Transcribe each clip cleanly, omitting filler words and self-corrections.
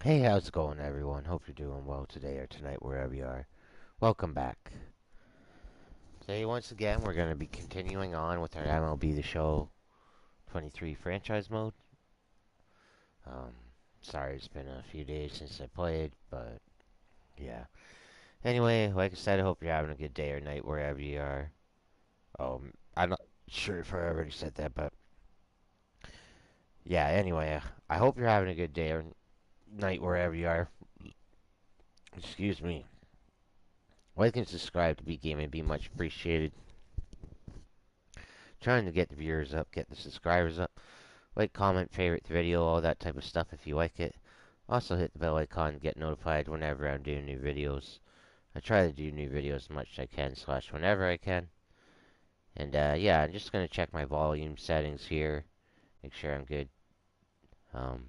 Hey, how's it going, everyone? Hope you're doing well today or tonight, wherever you are. Welcome back. Today, once again, we're going to be continuing on with our MLB The Show 23 franchise mode. Um, Sorry, it's been a few days since I played, but yeah. Anyway, like I said, I hope you're having a good day or night, wherever you are. I'm not sure if I already said that, but yeah, anyway, I hope you're having a good day or night, wherever you are. Excuse me. Like and subscribe to Be Gaming, be much appreciated. Trying to get the viewers up, get the subscribers up. Like, comment, favorite the video, all that type of stuff if you like it. Also hit the bell icon to get notified whenever I'm doing new videos. I try to do new videos as much as I can / whenever I can. And yeah, I'm just gonna check my volume settings here, make sure I'm good. Um,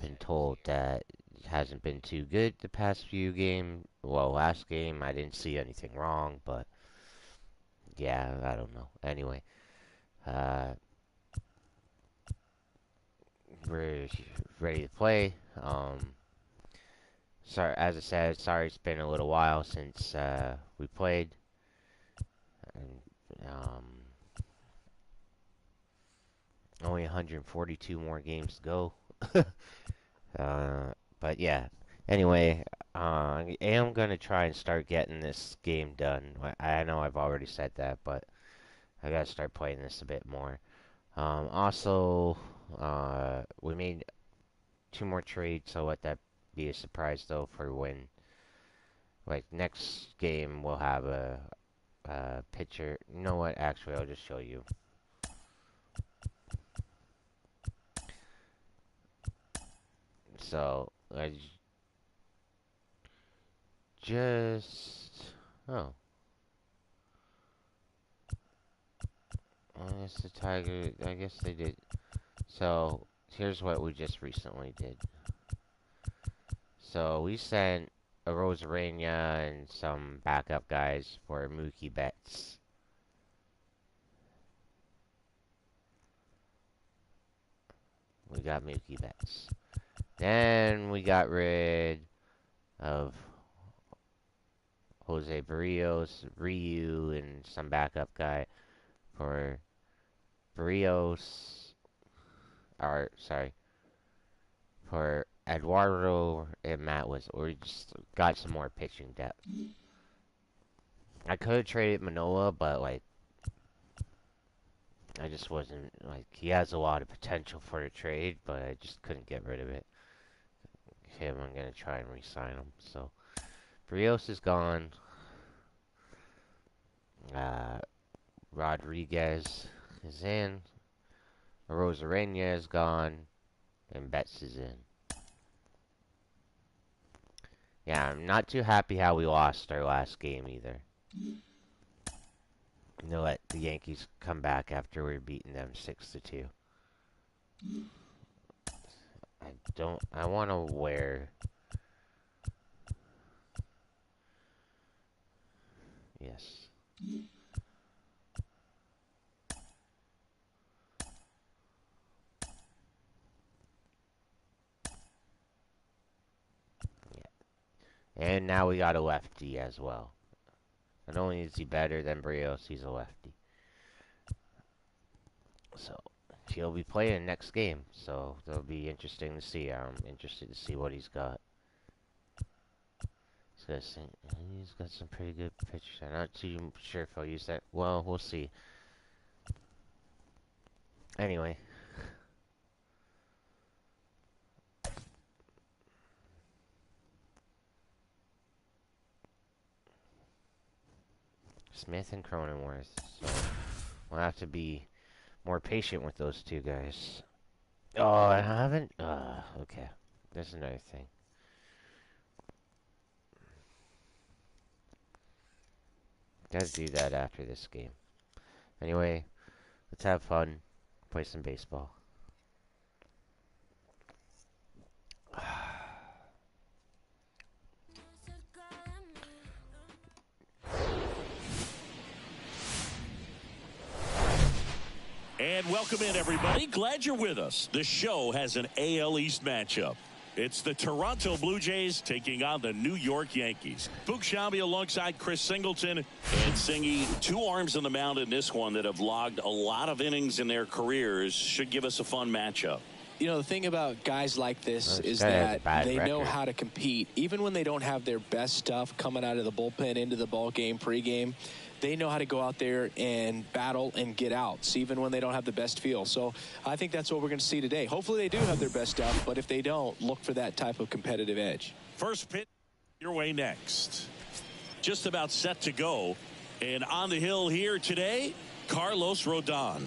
been told that it hasn't been too good the past few games. Well, last game I didn't see anything wrong, but yeah, I don't know. Anyway, uh, we're ready to play. Sorry, as I said, sorry it's been a little while since we played. And, only 142 more games to go. uh, but yeah. Anyway, I am gonna try and start getting this game done. I know I've already said that, but I gotta start playing this a bit more. Also, we made two more trades, so let that be a surprise though for when. Like next game, we'll have a picture. You know what? Actually, I'll just show you. So I just oh, I guess the tiger. I guess they did. So here's what we just recently did. So we sent a Rosarena and some backup guys for Mookie Betts. We got Mookie Betts. Then we got rid of Jose Barrios, Ryu, and some backup guy for Barrios, or sorry, for Eduardo and Matt was, or we just got some more pitching depth. I could have traded Manoa, but like I just wasn't like he has a lot of potential for a trade, but I just couldn't get rid of it. Him, I'm gonna try and re-sign him. So Barrios is gone. Uh, Rodriguez is in. Rosarena is gone, and Betts is in. Yeah, I'm not too happy how we lost our last game either. You know, let the Yankees come back after we're beating them 6-2. I don't. I want to wear. Yes. Yeah. And now we got a lefty as well. Not only is he better than Brios, he's a lefty. So he'll be playing next game. So that'll be interesting to see. I'm interested to see what he's got. He's got some pretty good pitchers. I'm not too sure if I'll use that. Well, we'll see. Anyway, Smith and Cronenworth. So we'll have to be more patient with those two guys. Oh, I haven't? Okay. There's another thing. Gotta do that after this game. Anyway, let's have fun. Play some baseball. And welcome in, everybody. Glad you're with us. The show has an AL East matchup. It's the Toronto Blue Jays taking on the New York Yankees. Boog Sciambi alongside Chris Singleton and Singy. Two arms on the mound in this one that have logged a lot of innings in their careers. Should give us a fun matchup. You know, the thing about guys like this is that they know how to compete. Even when they don't have their best stuff coming out of the bullpen into the ball game, pregame, they know how to go out there and battle and get outs, even when they don't have the best feel. So I think that's what we're going to see today. Hopefully they do have their best stuff, but if they don't, look for that type of competitive edge. First pitch your way next. Just about set to go. And on the hill here today, Carlos Rodon.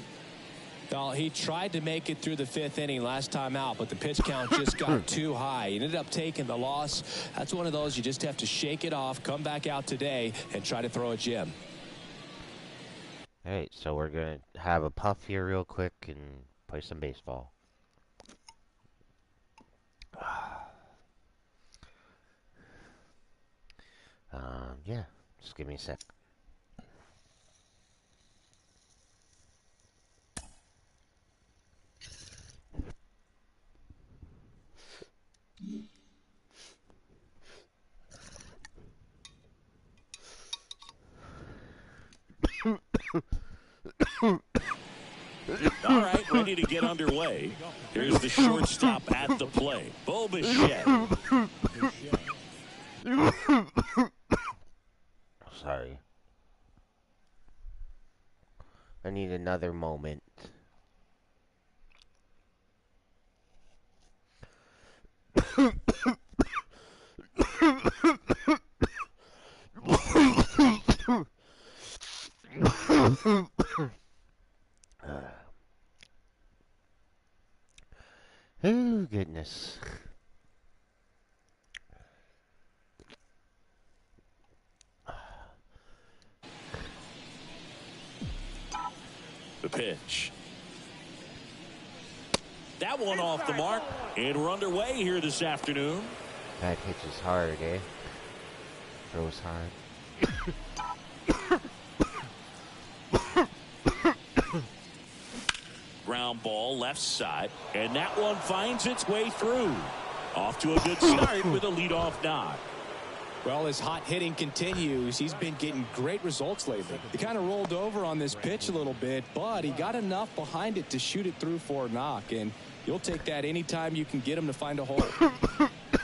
Well, he tried to make it through the fifth inning last time out, but the pitch count just got too high. He ended up taking the loss. That's one of those you just have to shake it off, come back out today, and try to throw a gem. All right, so we're going to have a puff here real quick and play some baseball. Yeah, just give me a sec. All right, ready to get underway. Here's the shortstop at the plate, Bo Bichette. Sorry. I need another moment. Oh, goodness. The pitch. That one off the mark. And we're underway here this afternoon. That pitches hard, eh? Throws hard. Ground ball left side. And that one finds its way through. Off to a good start with a leadoff knock. Well, his hot hitting continues. He's been getting great results lately. He kind of rolled over on this pitch a little bit, but he got enough behind it to shoot it through for a knock. And you'll take that anytime you can get him to find a hole.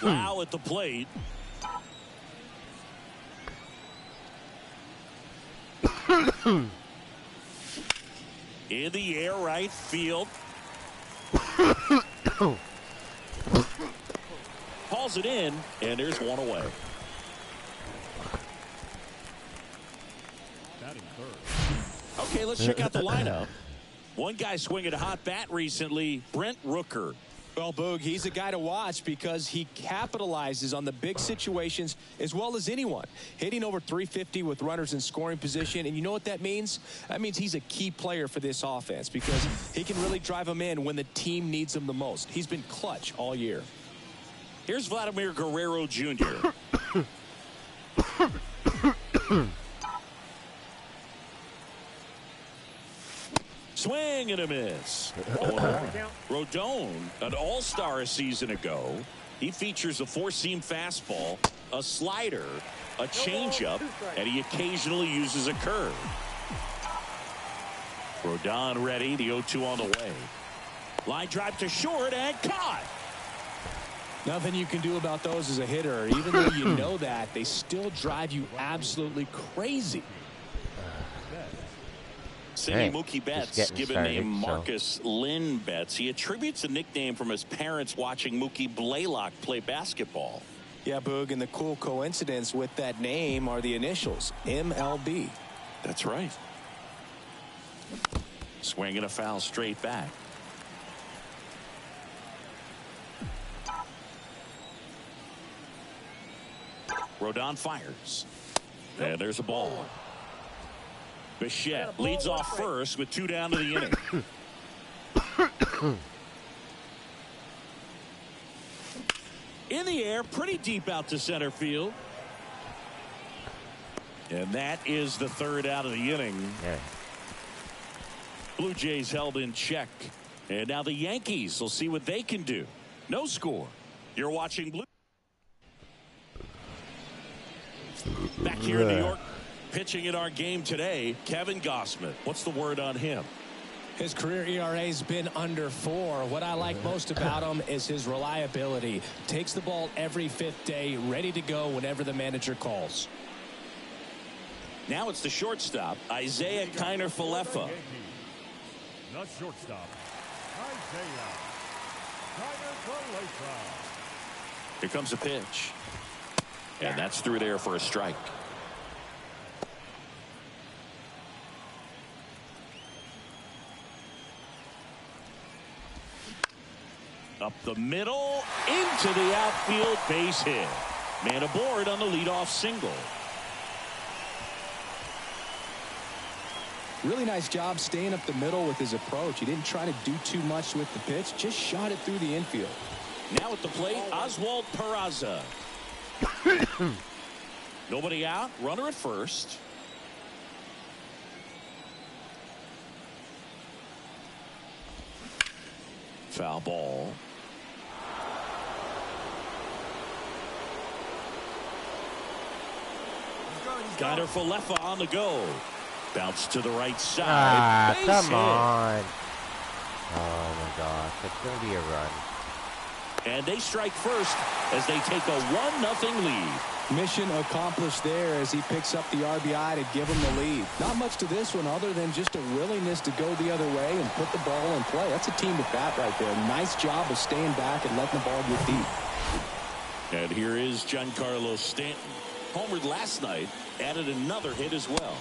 Wow at the plate. In the air right field. Calls it in, and there's one away. Okay, let's check out the lineup. One guy swinging a hot bat recently, Brent Rooker. Well, Boog, he's a guy to watch because he capitalizes on the big situations as well as anyone. Hitting over 350 with runners in scoring position. And you know what that means? That means he's a key player for this offense because he can really drive them in when the team needs him the most. He's been clutch all year. Here's Vladimir Guerrero Jr. Swing and a miss. Rodon, an all-star a season ago. He features a four-seam fastball, a slider, a changeup, and he occasionally uses a curve. Rodon ready, the 0-2 on the way. Line drive to short and caught. Nothing you can do about those as a hitter. Even though you know that, they still drive you absolutely crazy. Singing Mookie Betts, given name Marcus Lynn Betts. He attributes a nickname from his parents watching Mookie Blaylock play basketball. Yeah, Boog, and the cool coincidence with that name are the initials, MLB. That's right. Swinging a foul straight back. Rodon fires. And there's a ball. Bichette leads off first with 2 down to the inning. In the air, pretty deep out to center field. And that is the 3rd out of the inning. Yeah. Blue Jays held in check. And now the Yankees will see what they can do. No score. You're watching Blue. Back here in New York, pitching in our game today, Kevin Gausman. What's the word on him? His career ERA's been under 4. What I like most about him is his reliability. Takes the ball every 5th day, ready to go whenever the manager calls. Now it's the shortstop, Isaiah Kiner-Falefa. The shortstop, Isaiah Kiner-Falefa. Here comes a pitch. And that's through there for a strike. Up the middle, into the outfield, base hit. Man aboard on the leadoff single. Really nice job staying up the middle with his approach. He didn't try to do too much with the pitch, just shot it through the infield. Now at the plate, Oswald Peraza. Nobody out, runner at first. Foul ball. Kiner-Falefa on the go. Bounce to the right side. Come on. Oh my gosh, it's going to be a run. And they strike first as they take a 1-0 lead. Mission accomplished there as he picks up the RBI to give him the lead. Not much to this one other than just a willingness to go the other way and put the ball in play. That's a team at bat right there. Nice job of staying back and letting the ball get deep. And here is Giancarlo Stanton. Homered last night, added another hit as well.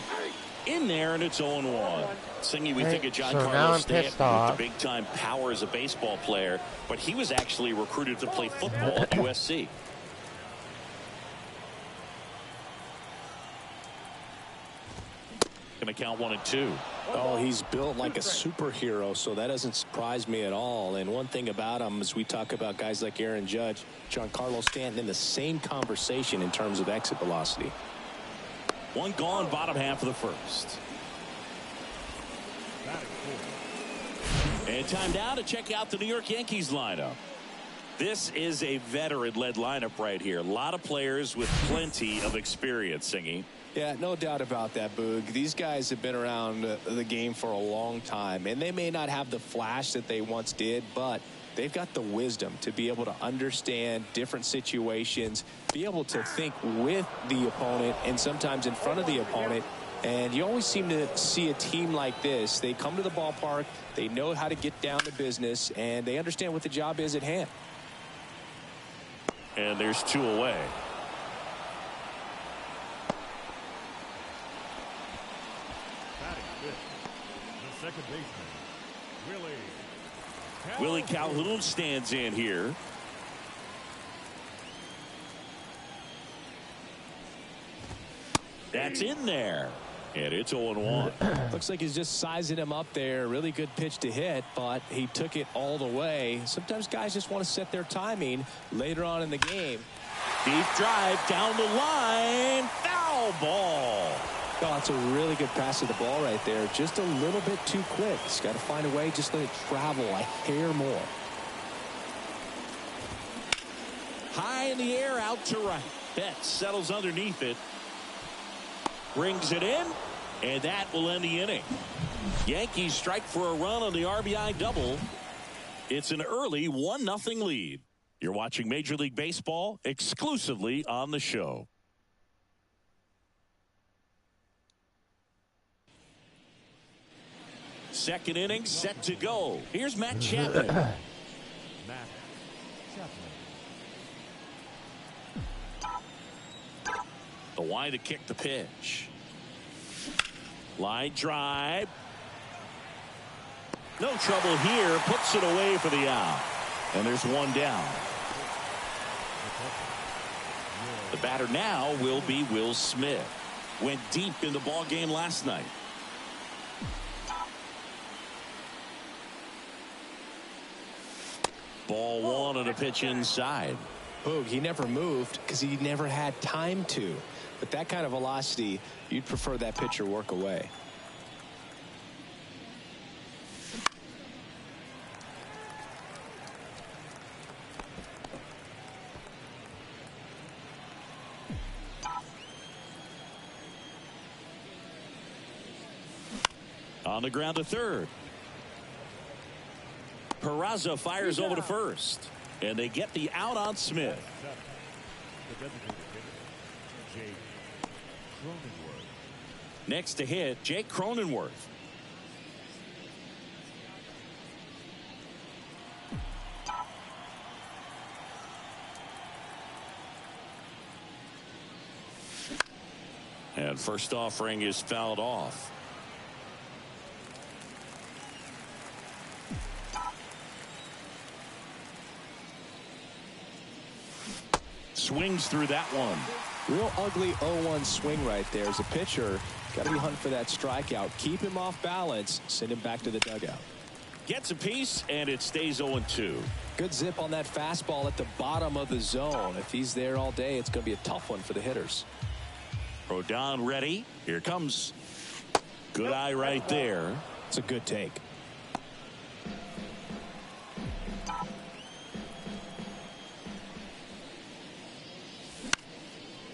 In there, and it's 0-1. Singy, we think of Giancarlo Stanton with the big-time power as a baseball player, but he was actually recruited to play football at USC. Going to count 1-2. Oh, he's built like a superhero, so that doesn't surprise me at all. And one thing about him, as we talk about guys like Aaron Judge, Giancarlo Stanton in the same conversation in terms of exit velocity. One gone, bottom half of the first. And time now to check out the New York Yankees lineup. This is a veteran-led lineup right here. A lot of players with plenty of experience, Singy. Yeah, no doubt about that, Boog. These guys have been around the game for a long time, and they may not have the flash that they once did, but they've got the wisdom to be able to understand different situations, be able to think with the opponent and sometimes in front of the opponent. And you always seem to see a team like this. They come to the ballpark, they know how to get down to business, and they understand what the job is at hand. And there's 2 away. The second baseman, Willie Calhoun stands in here. That's in there. And it's 0-1. Looks like he's just sizing him up there. Really good pitch to hit, but he took it all the way. Sometimes guys just want to set their timing later on in the game. Deep drive down the line. Foul ball. Oh, it's a really good pass of the ball right there. Just a little bit too quick. He's got to find a way, just let it travel a hair more. High in the air, out to right. Betts settles underneath it. Brings it in, and that will end the inning. Yankees strike for a run on the RBI double. It's an early 1-0 lead. You're watching Major League Baseball exclusively on the show. Second inning set to go. Here's Matt Chapman. The wide to kick the pitch. Line drive. No trouble here. Puts it away for the out. And there's one down. The batter now will be Will Smith. Went deep in the ball game last night. Ball 1 on a pitch inside. Boog, he never moved because he never had time to. But that kind of velocity, you'd prefer that pitcher work away. On the ground to third. Peraza fires over to first. And they get the out on Smith. Next to hit, Jake Cronenworth. And first offering is fouled off. Swings through that one. Real ugly 0-1 swing right there. As a pitcher, got to be hunting for that strikeout. Keep him off balance. Send him back to the dugout. Gets a piece, and it stays 0-2. Good zip on that fastball at the bottom of the zone. If he's there all day, it's going to be a tough one for the hitters. Rodon ready. Here comes. Good eye right there. It's a good take.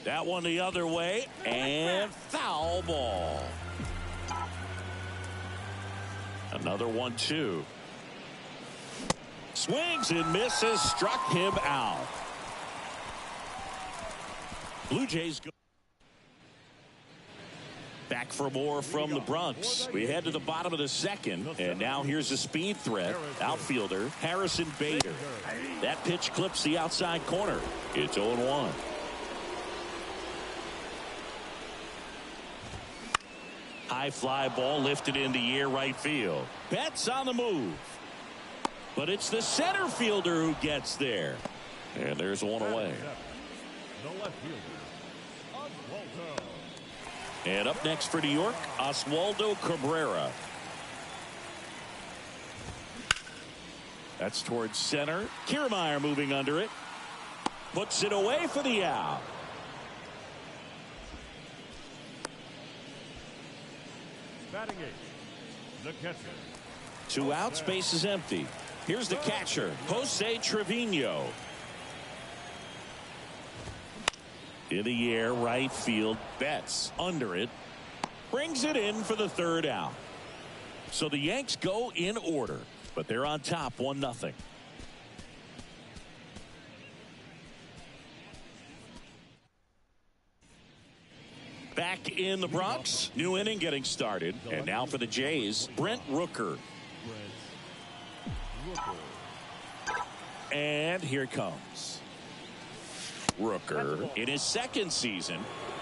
That one the other way, and foul ball. Another 1-2. Swings and misses, struck him out. Blue Jays go back for more from the Bronx. We head to the bottom of the second, and now here's a speed threat. Outfielder Harrison Bader. That pitch clips the outside corner. It's 0-1. High fly ball lifted in the air right field. Betts on the move. But it's the center fielder who gets there. And there's one away. The left fielder, Oswaldo. And up next for New York, Oswaldo Cabrera. That's towards center. Kiermaier moving under it. Puts it away for the out. Batting eight, the catcher. 2 outs, base is empty. Here's the catcher, Jose Trevino. In the air, right field, Betts under it. Brings it in for the third out. So the Yanks go in order, but they're on top 1-0. Back in the Bronx, new inning getting started. And now for the Jays, Brent Rooker. And here comes Rooker in his second season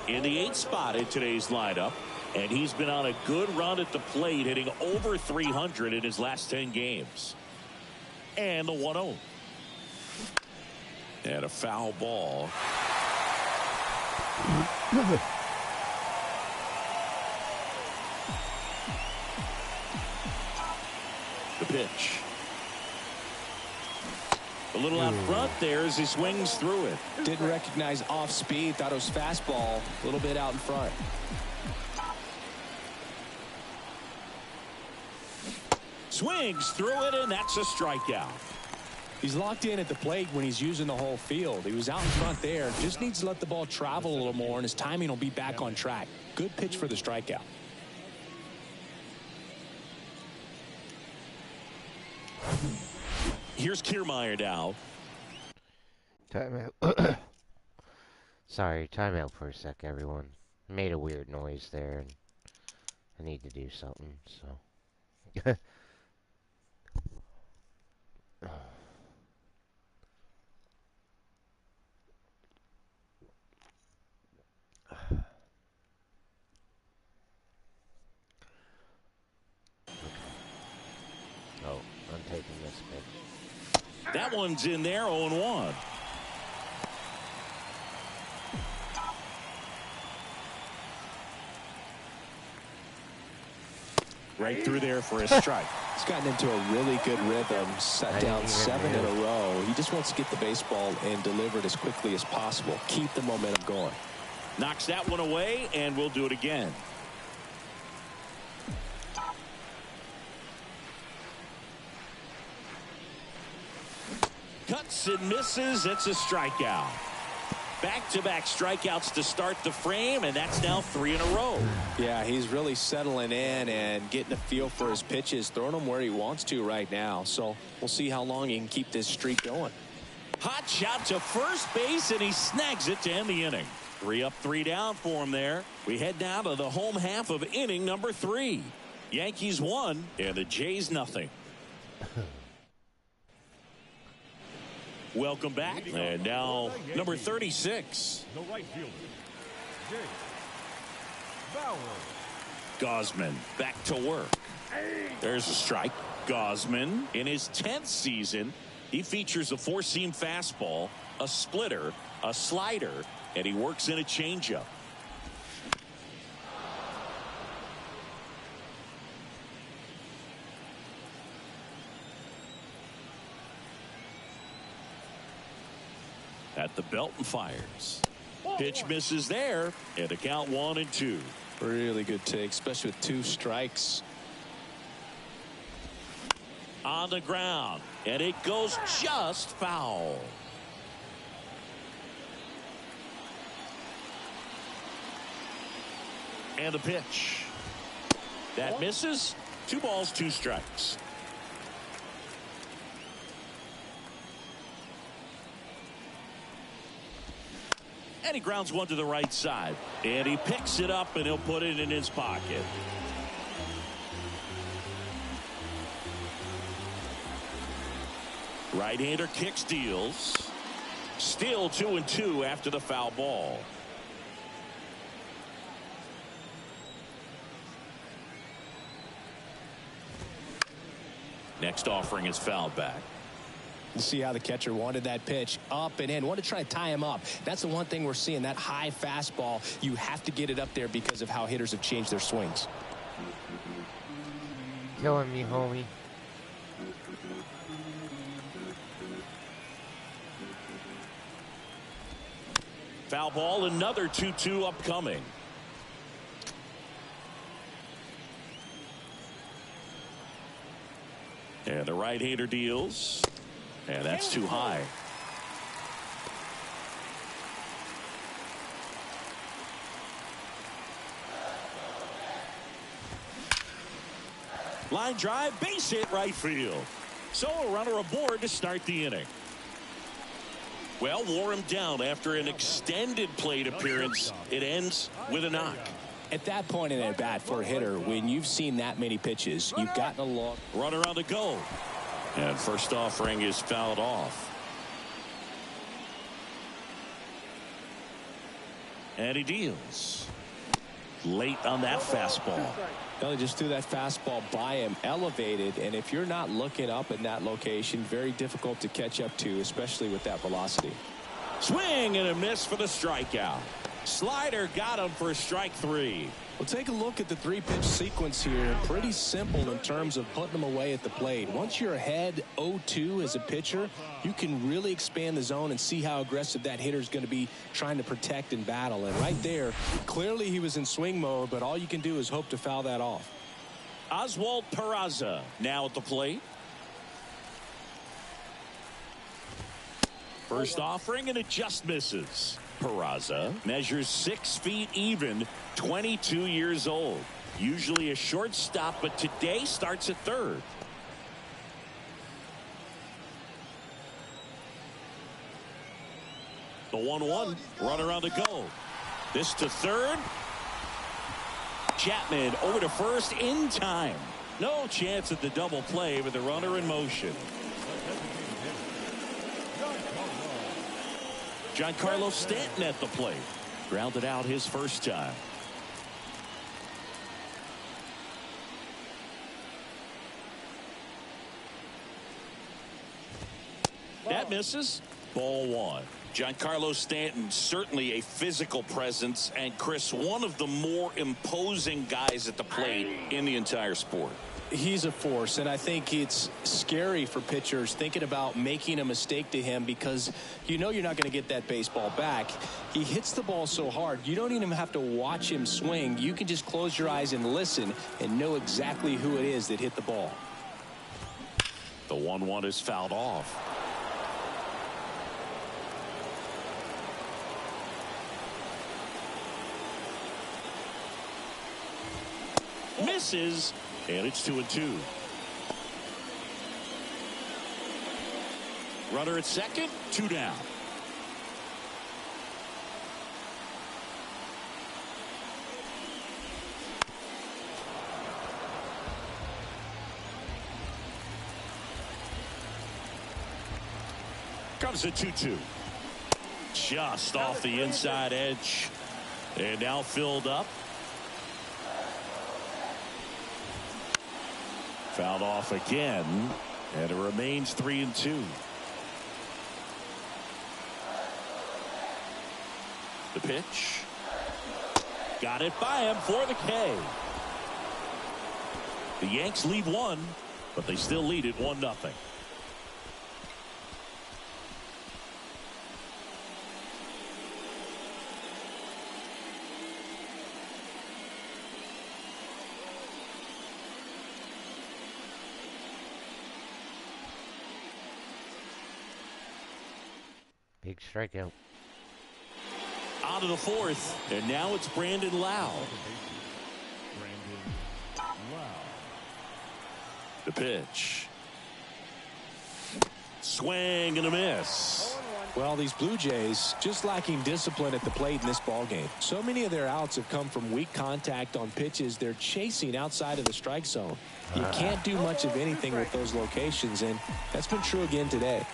in the 8th spot in today's lineup. And he's been on a good run at the plate, hitting over 300 in his last 10 games. And the 1-0. And a foul ball. The pitch. A little out front there as he swings through it. Didn't recognize off speed. Thought it was fastball. A little bit out in front. Swings through it, and that's a strikeout. He's locked in at the plate when he's using the whole field. He was out in front there. Just needs to let the ball travel a little more, and his timing will be back on track. Good pitch for the strikeout. Here's Kiermaier now. Timeout. Sorry, timeout for a sec, everyone. Made a weird noise there, and I need to do something, so. Oh, I'm taking this pitch. That one's in there, 0-1. Right through there for a strike. He's gotten into a really good rhythm, set down 7 in a row. He just wants to get the baseball and deliver it as quickly as possible. Keep the momentum going. Knocks that one away, and we'll do it again. Cuts and misses. It's a strikeout. Back-to-back strikeouts to start the frame, and that's now 3 in a row. Yeah, he's really settling in and getting a feel for his pitches, throwing them where he wants to right now. So we'll see how long he can keep this streak going. Hot shot to first base, and he snags it to end the inning. 3 up, 3 down for him there. We head down to the home half of inning number 3. Yankees 1 and the Jays nothing. Welcome back. And now number 36. The right fielder, Jay Bauer. Gausman back to work. There's a strike. Gausman in his 10th season. He features a 4-seam fastball, a splitter, a slider, and he works in a changeup. At the belt and fires. Pitch misses there, and the count 1-2. Really good take, especially with 2 strikes. On the ground, and it goes just foul. And the pitch. That misses. 2 balls, 2 strikes. And he grounds one to the right side. And he picks it up, and he'll put it in his pocket. Right-hander kicks, deals. Still 2-2 after the foul ball. Next offering is fouled back. You see how the catcher wanted that pitch up and in. Wanted to try to tie him up. That's the one thing we're seeing, that high fastball. You have to get it up there because of how hitters have changed their swings. Killing me, homie. Foul ball, another 2-2 upcoming. And the right-hander deals. And that's too high. Line drive, base hit, right field. So a runner aboard to start the inning. Well, wore him down after an extended plate appearance. It ends with a knock. At that point in at bat for a hitter, when you've seen that many pitches, you've gotten a look. Runner on the go. And first offering is fouled off. And he deals. Late on that fastball. Well, he just threw that fastball by him, elevated, and if you're not looking up in that location, very difficult to catch up to, especially with that velocity. Swing and a miss for the strikeout. Slider got him for strike 3. Well, take a look at the 3-pitch sequence here. Pretty simple in terms of putting them away at the plate. Once you're ahead 0-2 as a pitcher, you can really expand the zone and see how aggressive that hitter is going to be trying to protect and battle. And right there, clearly he was in swing mode, but all you can do is hope to foul that off. Oswald Peraza now at the plate. First offering, and it just misses. Peraza measures 6 feet even, 22 years old. Usually a shortstop, but today starts at third. The 1-1, runner on the go. This to third. Chapman over to first in time. No chance at the double play with the runner in motion. Giancarlo Stanton at the plate. Grounded out his first time. That misses. Ball 1. Giancarlo Stanton, certainly a physical presence, and Chris, one of the more imposing guys at the plate in the entire sport. He's a force, and I think it's scary for pitchers thinking about making a mistake to him because you know you're not going to get that baseball back. He hits the ball so hard, you don't even have to watch him swing. You can just close your eyes and listen and know exactly who it is that hit the ball. The 1-1 is fouled off. Misses, and it's 2-2. Runner at second, 2 down. Comes a 2-2. Just off the inside edge. And now filled up. Fouled off again. And it remains 3-2. The pitch. Got it by him for the K. The Yanks lead 1, but they still lead it 1-0. Big strikeout. On to the 4th, and now it's Brandon Lau. The pitch. Swing and a miss. Well, these Blue Jays just lacking discipline at the plate in this ballgame. So many of their outs have come from weak contact on pitches they're chasing outside of the strike zone. You can't do much of anything with those locations, and that's been true again today.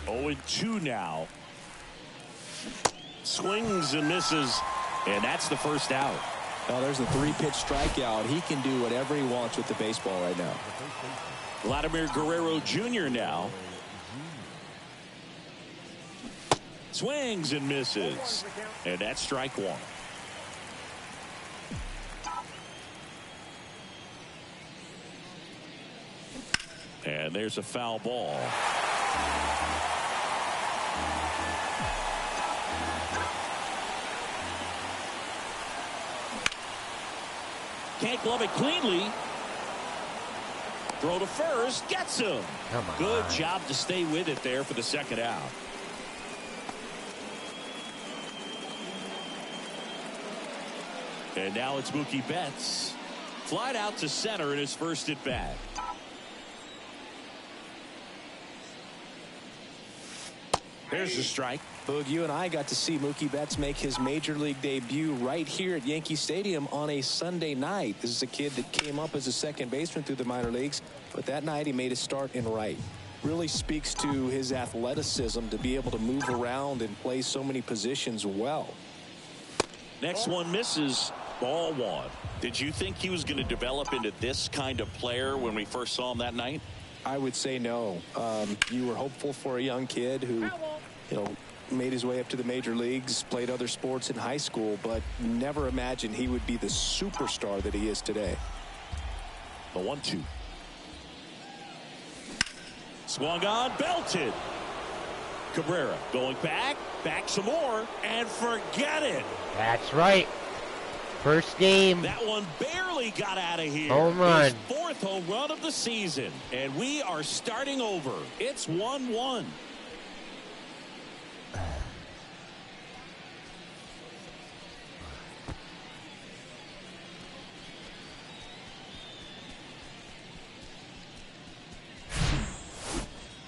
0-2 now. Swings and misses, and that's the first out. Well, there's a 3-pitch strikeout. He can do whatever he wants with the baseball right now. Vladimir Guerrero Jr. now. Swings and misses, and that's strike 1. And there's a foul ball. Can't glove it cleanly. Throw to first. Gets him. Good job to stay with it there for the second out. And now it's Mookie Betts. Flied out to center in his first at bat. There's the strike. Boog, you and I got to see Mookie Betts make his major league debut right here at Yankee Stadium on a Sunday night. This is a kid that came up as a second baseman through the minor leagues, but that night he made his start in right. Really speaks to his athleticism to be able to move around and play so many positions well. Next one misses. Ball 1. Did you think he was going to develop into this kind of player when we first saw him that night? I would say no. You were hopeful for a young kid who, made his way up to the major leagues, played other sports in high school, but never imagined he would be the superstar that he is today. The 1-2. Swung on, belted. Cabrera going back some more, and forget it. That's right. First game. That one barely got out of here. Home run. His 4th home run of the season. And we are starting over. It's 1-1.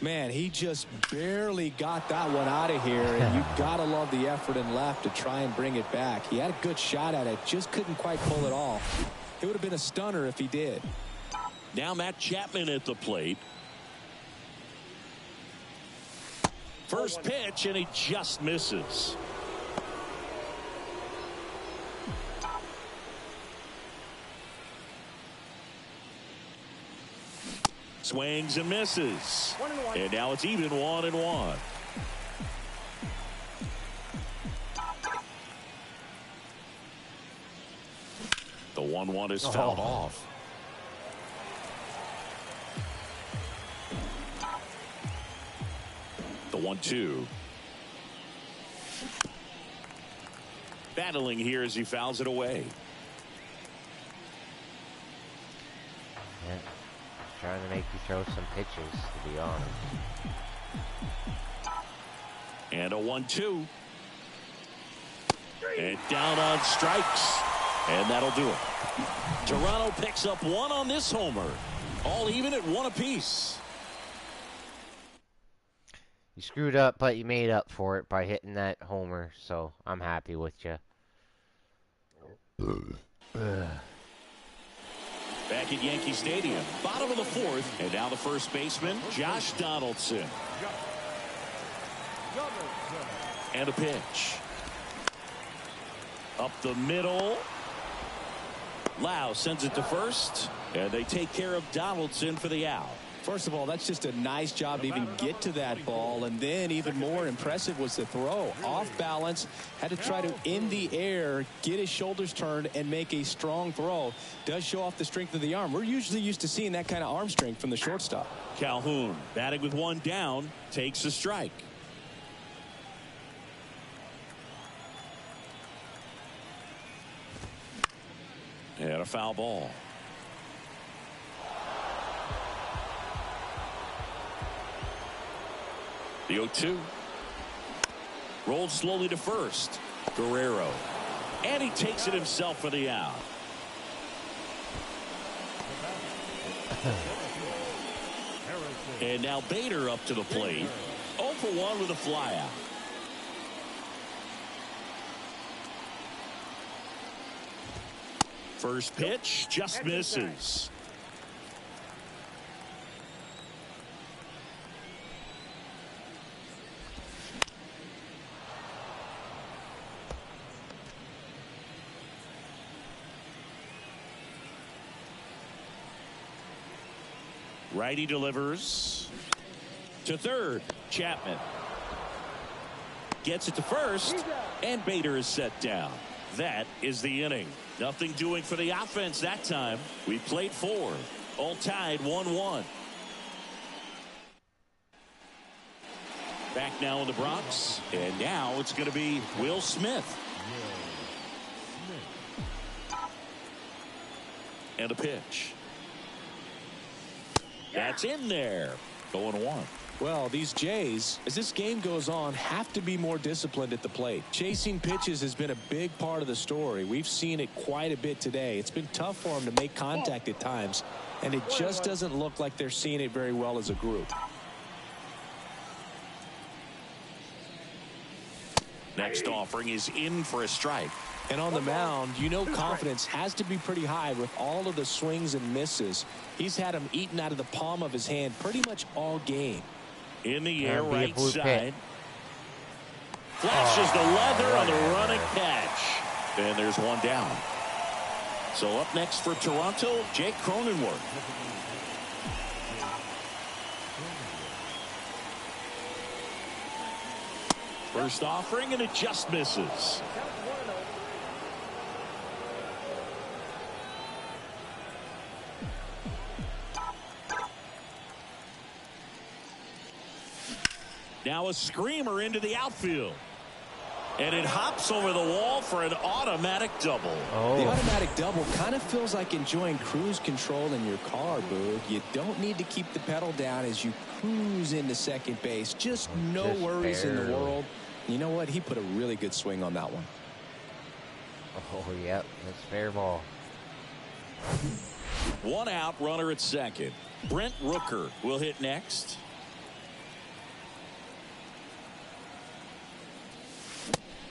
Man, he just barely got that one out of here, and you gotta love the effort and left to try and bring it back. He had a good shot at it, just couldn't quite pull it off. It would have been a stunner if he did. Now Matt Chapman at the plate. First pitch, and he just misses. Swings and misses. And now it's even 1-1. The 1-1 is fouled off. The 1-2. Battling here as he fouls it away. Yeah. Trying to make you throw some pitches, to be honest. And a 1-2. And down on strikes. And that'll do it. Toronto picks up one on this homer. All even at one apiece. You screwed up, but you made up for it by hitting that homer, so I'm happy with you. Back at Yankee Stadium, bottom of the fourth, and now the first baseman, Josh Donaldson. And a pitch. Up the middle. Lau sends it to first, and they take care of Donaldson for the out. First of all, that's just a nice job to even get to that ball, and then even more impressive was the throw. Off balance, had to try to, in the air, get his shoulders turned and make a strong throw. Does show off the strength of the arm. We're usually used to seeing that kind of arm strength from the shortstop. Calhoun, batting with one down, takes a strike. And a foul ball. The 0-2. Rolled slowly to first. Guerrero. And he takes it himself for the out. And now Bader up to the plate. 0 for 1 with a flyout. First pitch just misses. Righty delivers to third. Chapman gets it to first, and Bader is set down. That is the inning. Nothing doing for the offense that time. We played 4. All tied 1-1. Back now in the Bronx, and now it's going to be Will Smith. And a pitch. That's in there. Going 1. Well, these Jays, as this game goes on, have to be more disciplined at the plate. Chasing pitches has been a big part of the story. We've seen it quite a bit today. It's been tough for them to make contact at times, and it just doesn't look like they're seeing it very well as a group. Next offering is in for a strike. And on the mound, you know confidence has to be pretty high with all of the swings and misses. He's had them eaten out of the palm of his hand pretty much all game. In the air, right side. Flashes the leather on the running catch. And there's one down. So up next for Toronto, Jake Cronenworth. First offering, and it just misses. Now a screamer into the outfield. And it hops over the wall for an automatic double. The automatic double kind of feels like enjoying cruise control in your car, Boog. You don't need to keep the pedal down as you cruise into second base. Just no worries in the world. You know what? He put a really good swing on that one. Oh, yep. That's fair ball. One out, runner at second. Brent Rooker will hit next.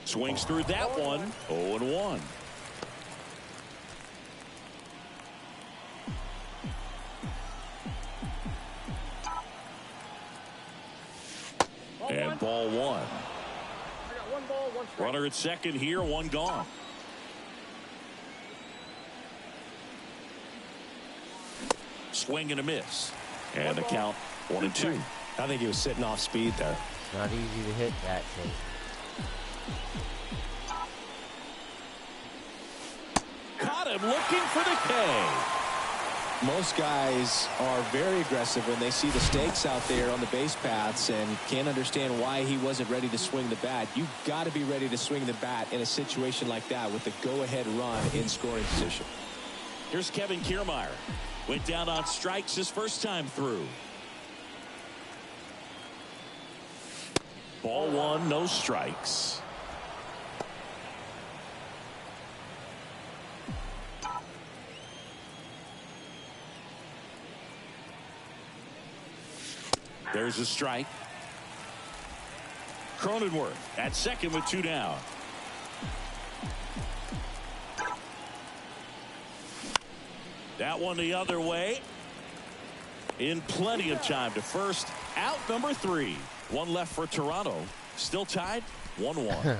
Swings through that one. 0-1. And ball 1. Runner at second here, one gone. Swing and a miss. And the count 1-2. I think he was sitting off speed there. Not easy to hit that thing. Caught him looking for the K. Most guys are very aggressive when they see the stakes out there on the base paths and can't understand why he wasn't ready to swing the bat. You've got to be ready to swing the bat in a situation like that with the go-ahead run in scoring position. Here's Kevin Kiermaier. Went down on strikes his first time through. Ball 1, no strikes. There's a strike. Cronenworth at second with 2 down. That one the other way. In plenty of time to first. Out number 3. One left for Toronto. Still tied 1-1.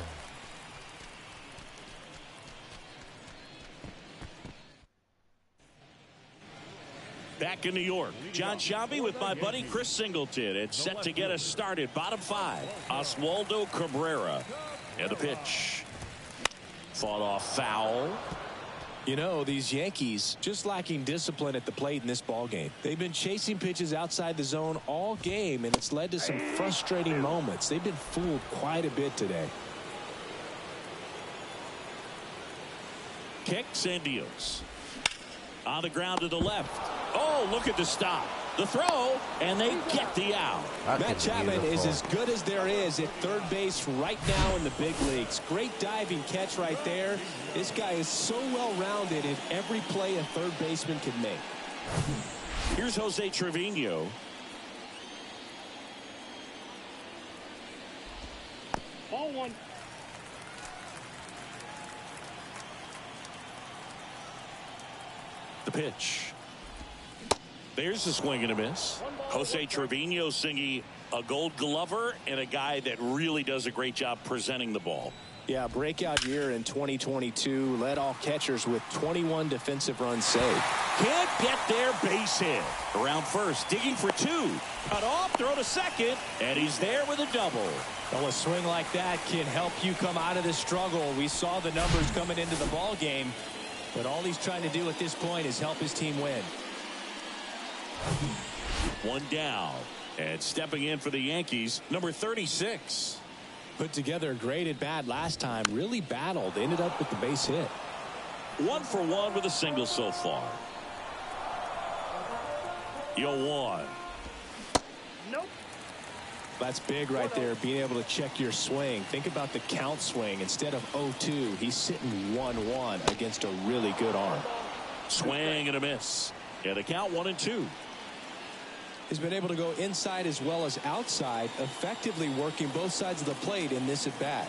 Back in New York, John Sciambi with my buddy Chris Singleton. It's set to get us started. Bottom 5, Oswaldo Cabrera. And the pitch. Fought off foul. You know, these Yankees just lacking discipline at the plate in this ball game. They've been chasing pitches outside the zone all game, and it's led to some frustrating moments. They've been fooled quite a bit today. Kicks and deals. On the ground to the left. Oh, look at the stop. The throw, and they get the out. Matt Chapman is as good as there is at third base right now in the big leagues. Great diving catch right there. This guy is so well-rounded in every play a third baseman can make. Here's Jose Trevino. Ball 1. The pitch. There's a swing and a miss. Jose Trevino singing a Gold Glover and a guy that really does a great job presenting the ball. Yeah, breakout year in 2022. Led all catchers with 21 defensive runs saved. Can't get their base hit. Around first, digging for 2. Cut off, throw to second, and he's there with a double. Well, a swing like that can help you come out of the struggle. We saw the numbers coming into the ball game, but all he's trying to do at this point is help his team win. 1 down, and stepping in for the Yankees, number 36. Put together a great at bat last time. Really battled. Ended up with the base hit. 1 for 1 with a single so far. 0-1. Nope. That's big right there, being able to check your swing. Think about the count swing. Instead of 0-2, he's sitting 1-1 against a really good arm. Swing and a miss. And the count 1-2. He's been able to go inside as well as outside, effectively working both sides of the plate in this at bat.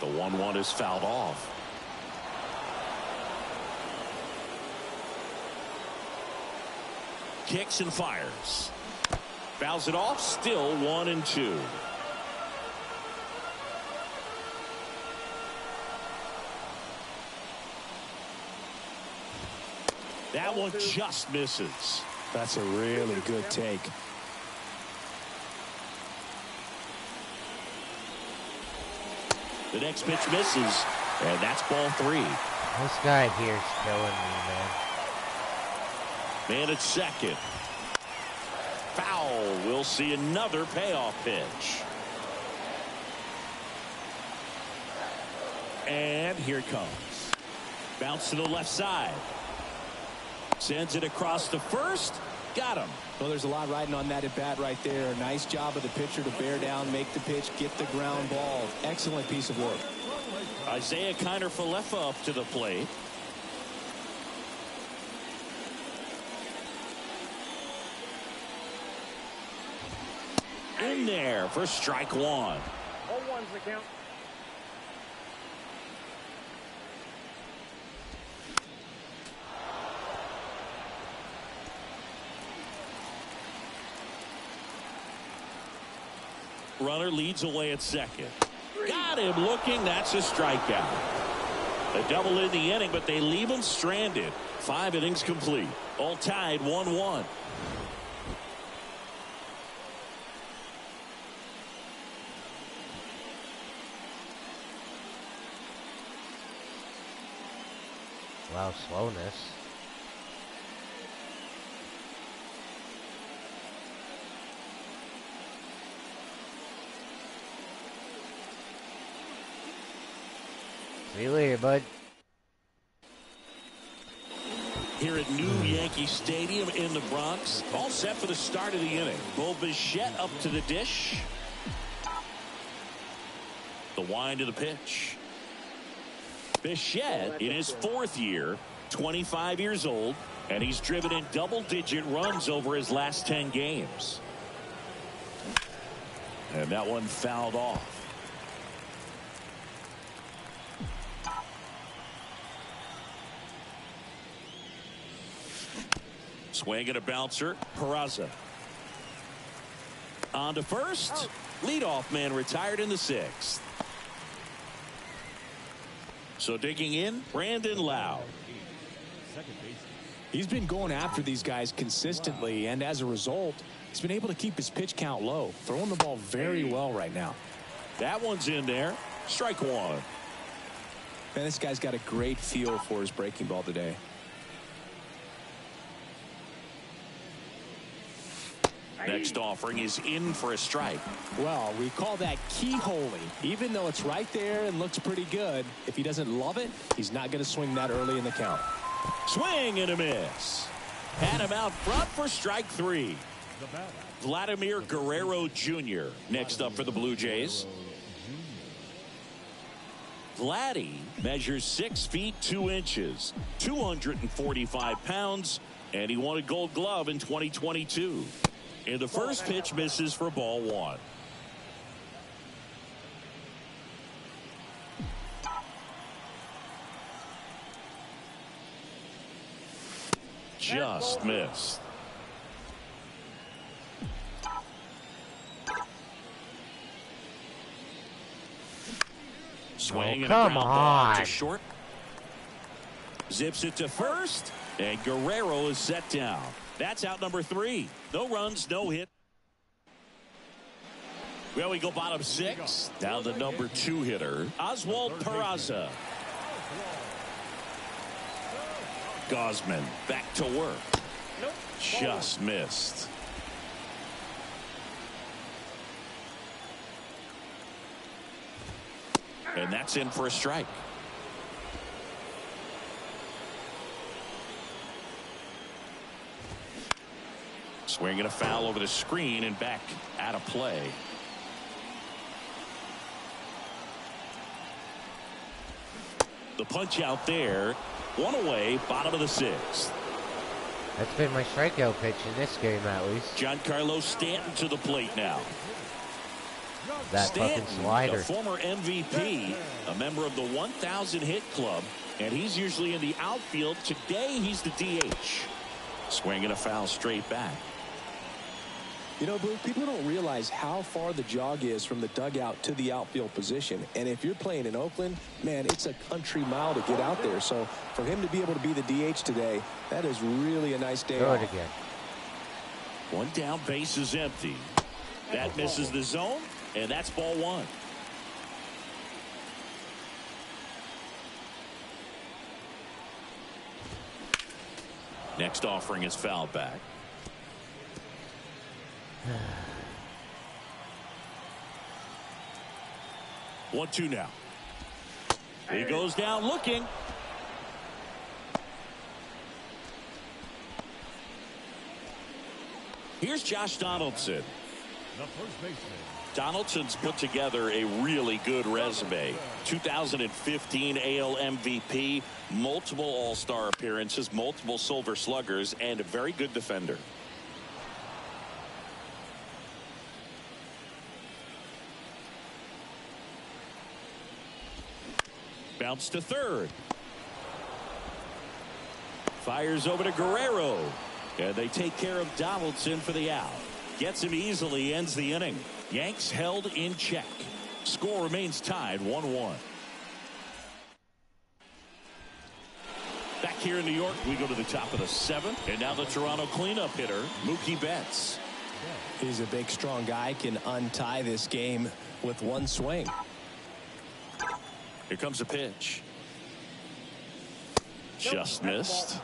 The 1-1 is fouled off. Kicks and fires. Fouls it off. Still 1-2. That one just misses. That's a really good take. The next pitch misses, and that's ball 3. This guy here's killing me, man. Man at second. Foul. We'll see another payoff pitch. And here it comes. Bounce to the left side. Sends it across the first. Got him. Well, there's a lot riding on that at bat right there. Nice job of the pitcher to bear down, make the pitch, get the ground ball. Excellent piece of work. Isaiah Kiner-Falefa up to the plate. In there for strike 1. 0-1's the count. Runner leads away at second. Got him looking. That's a strikeout. A double in the inning, but they leave him stranded. 5 innings complete. All tied 1-1. Wow, slowness. See you later, bud. Here at New Yankee Stadium in the Bronx. All set for the start of the inning. Bo Bichette up to the dish. The wind of the pitch. Bichette in his 4th year, 25 years old, And he's driven in double-digit runs over his last 10 games. And that one fouled off. Swing and a bouncer. Peraza. On to first. Leadoff man retired in the 6th. So digging in, Brandon Lowe. He's been going after these guys consistently, and as a result, he's been able to keep his pitch count low, throwing the ball very well right now. That one's in there. Strike one. Man, this guy's got a great feel for his breaking ball today. Next offering is in for a strike. Well, we call that keyholing. Even though it's right there and looks pretty good, if he doesn't love it, he's not going to swing that early in the count. Swing and a miss. Had him out front for strike 3. Vladimir Guerrero Jr. next up for the Blue Jays. Vladdy measures 6 feet 2 inches, 245 pounds, and he won a Gold Glove in 2022. And the first pitch misses for ball 1. Just missed. Swing and a ground ball to short. Zips it to first, and Guerrero is set down. That's out number 3. No runs, no hit. Well, we go bottom 6. Down the number 2 hitter, Oswald Peraza. Gosman back to work. Just missed. And that's in for a strike. Swinging a foul over the screen and back out of play. The punch out there. 1 away, bottom of the 6th. That's been my strikeout pitch in this game, at least. Giancarlo Stanton to the plate now. That Stanton, fucking slider. a former MVP, a member of the 1,000 hit club, and he's usually in the outfield. Today, he's the DH. Swinging a foul straight back. You know, Blue, people don't realize how far the jog is from the dugout to the outfield position. And if you're playing in Oakland, man, it's a country mile to get out there. So for him to be able to be the DH today, that is really a nice day off. Good again. 1 down, base is empty. That misses the zone, and that's ball 1. Next offering is fouled back. 1-2 now. He goes down looking. Here's Josh Donaldson. The first baseman. Donaldson's put together a really good resume. 2015 AL MVP, multiple All-Star appearances, multiple Silver Sluggers, and a very good defender. Bounce to third. Fires over to Guerrero. And they take care of Donaldson for the out. Gets him easily, ends the inning. Yanks held in check. Score remains tied 1-1. Back here in New York, we go to the top of the 7th. And now the Toronto cleanup hitter, Mookie Betts. He's a big, strong guy, can untie this game with 1 swing. Here comes a pitch. Just missed.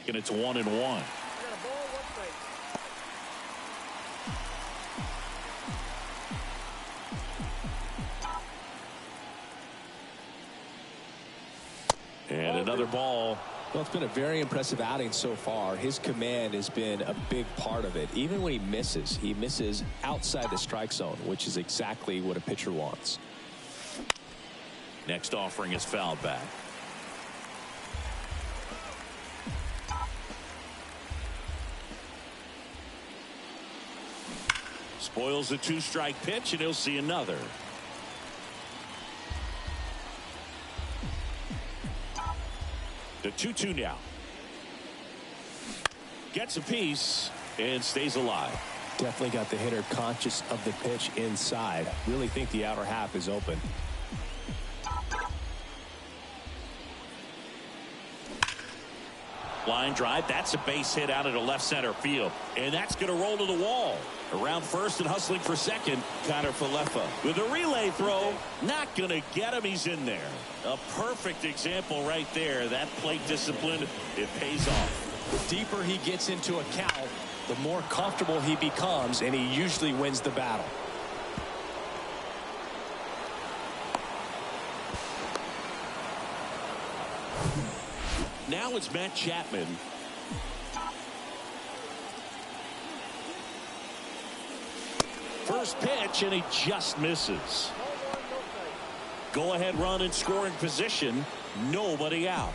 And it's 1-1. And another ball. Well, it's been a very impressive outing so far. His command has been a big part of it. Even when he misses outside the strike zone, which is exactly what a pitcher wants. Next offering is fouled back. Spoils the 2-strike pitch, and he'll see another. The 2-2 now. Gets a piece and stays alive. Definitely got the hitter conscious of the pitch inside. Really think the outer half is open. Line drive. That's a base hit out into left center field. And that's going to roll to the wall. Around first and hustling for second, Connor Falefa. With a relay throw, not going to get him. He's in there. A perfect example right there. That plate discipline, it pays off. The deeper he gets into a count, the more comfortable he becomes, and he usually wins the battle. Now it's Matt Chapman. First pitch, and he just misses. Go ahead run in scoring position. Nobody out.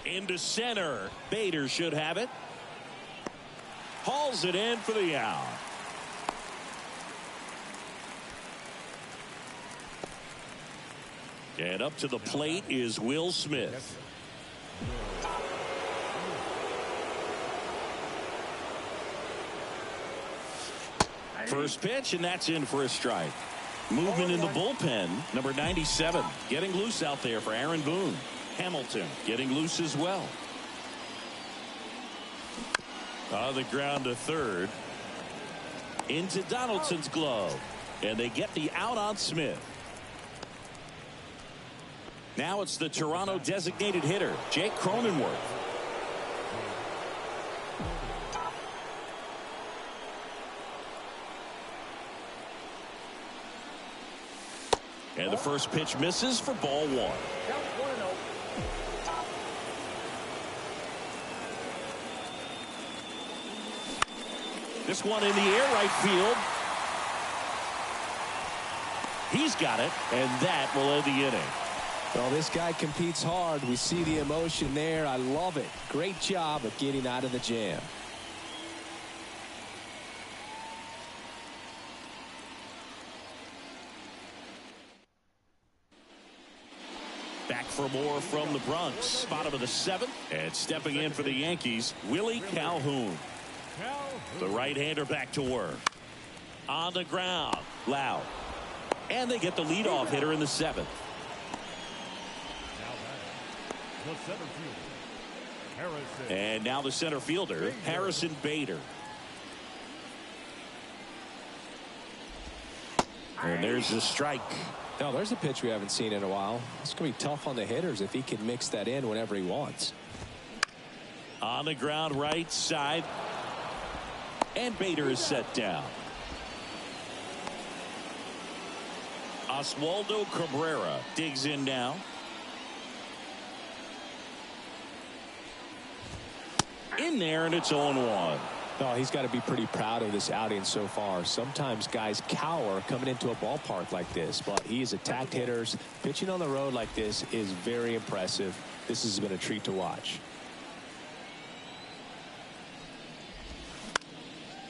Into center. Bader should have it. Hauls it in for the out. And up to the plate is Will Smith. First pitch, and that's in for a strike. Movement in the bullpen. Number 97 getting loose out there for Aaron Boone. Hamilton getting loose as well. On the ground to third. Into Donaldson's glove. And they get the out on Smith. Now it's the Toronto designated hitter, Jake Cronenworth. And the first pitch misses for ball one. This one in the air, right field. He's got it, and that will end the inning. Well, this guy competes hard. We see the emotion there. I love it. Great job of getting out of the jam. Back for more from the Bronx. Bottom of the seventh. And stepping in for the Yankees, Willie Calhoun. The right-hander back to work. On the ground. Loud. And they get the leadoff hitter in the seventh. And now the center fielder, Harrison Bader. And there's the strike. Now there's a pitch we haven't seen in a while. It's going to be tough on the hitters if he can mix that in whenever he wants. On the ground right side. And Bader is set down. Oswaldo Cabrera digs in now. In there, and it's 0-1. Oh, he's got to be pretty proud of this outing so far. Sometimes guys cower coming into a ballpark like this, but he's attacked hitters. Pitching on the road like this is very impressive. This has been a treat to watch.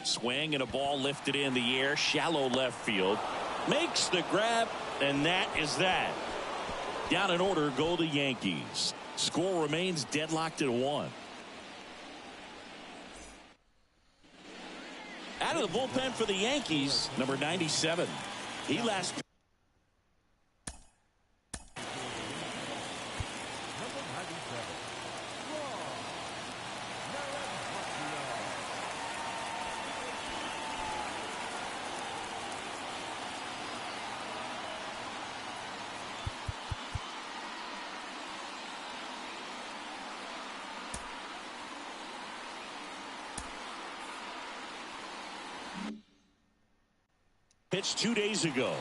Swing and a ball lifted in the air, shallow left field. Makes the grab, and that is that. Down in order go the Yankees. Score remains deadlocked at 1. Out of the bullpen for the Yankees, number 97. He last. Pitched 2 days ago.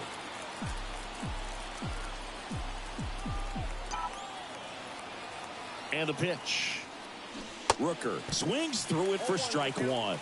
And the pitch. Rooker swings through it for strike one.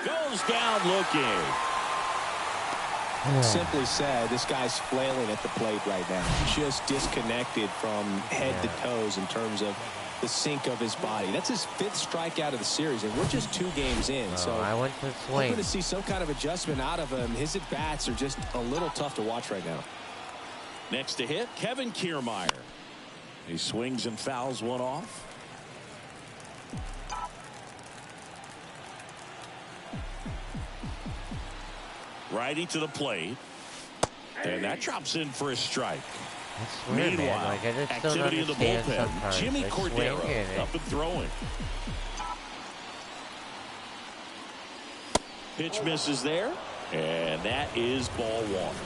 Goes down looking. Simply said, this guy's flailing at the plate right now. Just disconnected from head to toes in terms of the sink of his body. That's his 5th strikeout of the series, and we're just 2 games in. So I went to swing. Hoping to see some kind of adjustment out of him. His at-bats are just a little tough to watch right now. Next to hit, Kevin Kiermaier. He swings and fouls one off. Righty to the plate. And that drops in for a strike. Weird, Meanwhile, like, activity in the bullpen. Jimmy Cordero up and throwing. Pitch misses there. And that is ball one.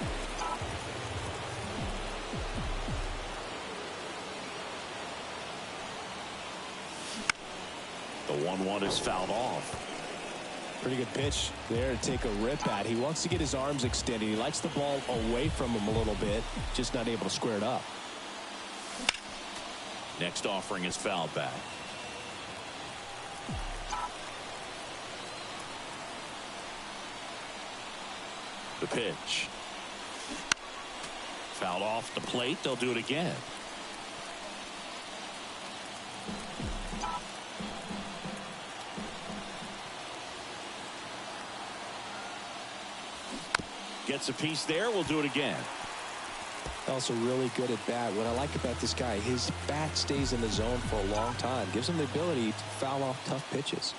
The 1-1 is fouled off. Pretty good pitch there to take a rip at. He wants to get his arms extended. He likes the ball away from him a little bit, just not able to square it up. Next offering is fouled back. The pitch. Fouled off the plate. They'll do it again. Gets a piece there. We'll do it again. Also really good at bat. What I like about this guy, his bat stays in the zone for a long time. Gives him the ability to foul off tough pitches.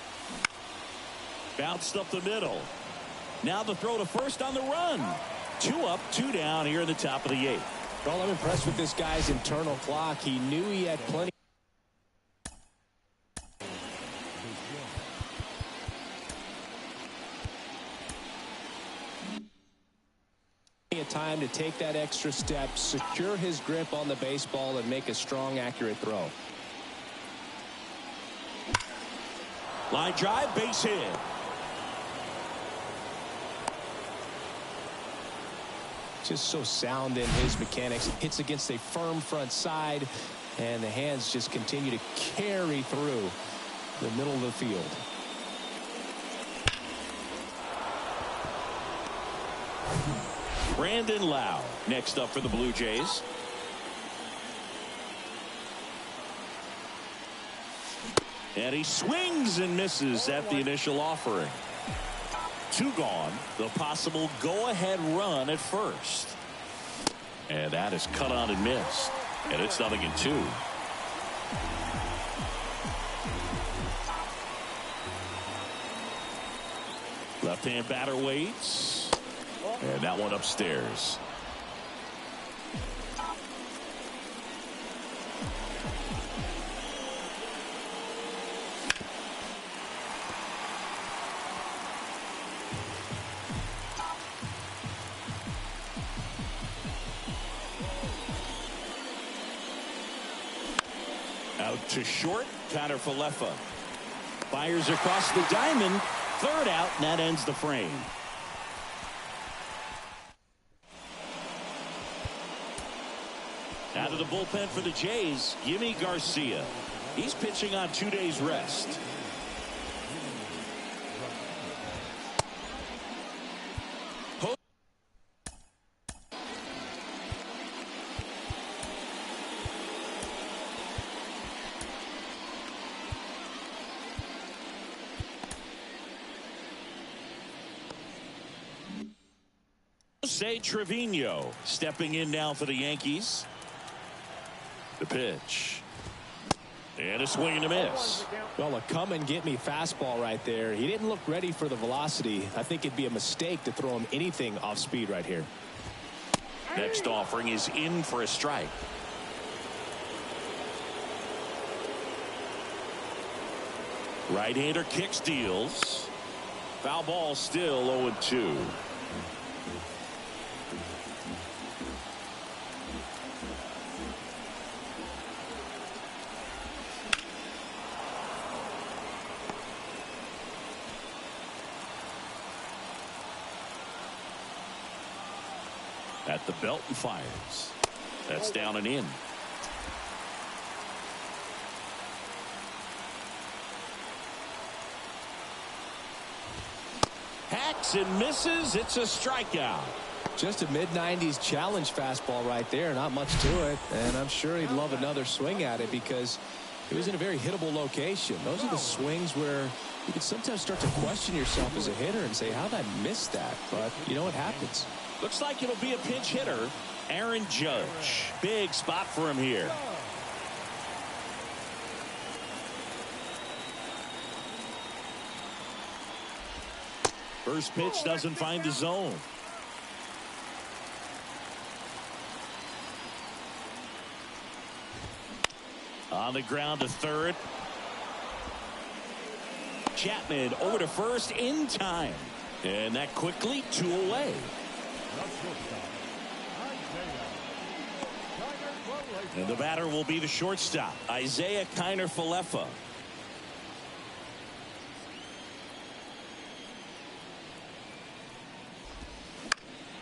Bounced up the middle. Now the throw to first on the run. 2 up, 2 down here in the top of the 8th. Well, I'm impressed with this guy's internal clock. He knew he had plenty of time to take that extra step, secure his grip on the baseball, and make a strong, accurate throw. Line drive, base hit. Just so sound in his mechanics. Hits against a firm front side, and the hands just continue to carry through the middle of the field. Brandon Lau next up for the Blue Jays. And he swings and misses at the initial offering. 2 gone. The possible go-ahead run at first. And that is cut on and missed. And it's 0-2. Left-hand batter waits. And that one upstairs. Out to short, Connor Falefa. Fires across the diamond. 3rd out, and that ends the frame. Out of the bullpen for the Jays, Yimi Garcia. He's pitching on 2 days rest. Jose Trevino stepping in now for the Yankees. The pitch. And a swing and a miss. Well, a come and get me fastball right there. He didn't look ready for the velocity. I think it'd be a mistake to throw him anything off speed right here. Next offering is in for a strike. Right-hander kicks, deals. Foul ball, still 0-2. At the belt and fires. That's down and in. Hacks and misses. It's a strikeout. Just a mid-90s challenge fastball right there. Not much to it. And I'm sure he'd love another swing at it because it was in a very hittable location. Those are the swings where you can sometimes start to question yourself as a hitter and say, how'd I miss that? But you know what happens. Looks like it'll be a pinch hitter. Aaron Judge. Big spot for him here. First pitch doesn't find the zone. On the ground to third. Chapman over to first in time. And that quickly 2 away. And the batter will be the shortstop, Isaiah Kiner-Falefa.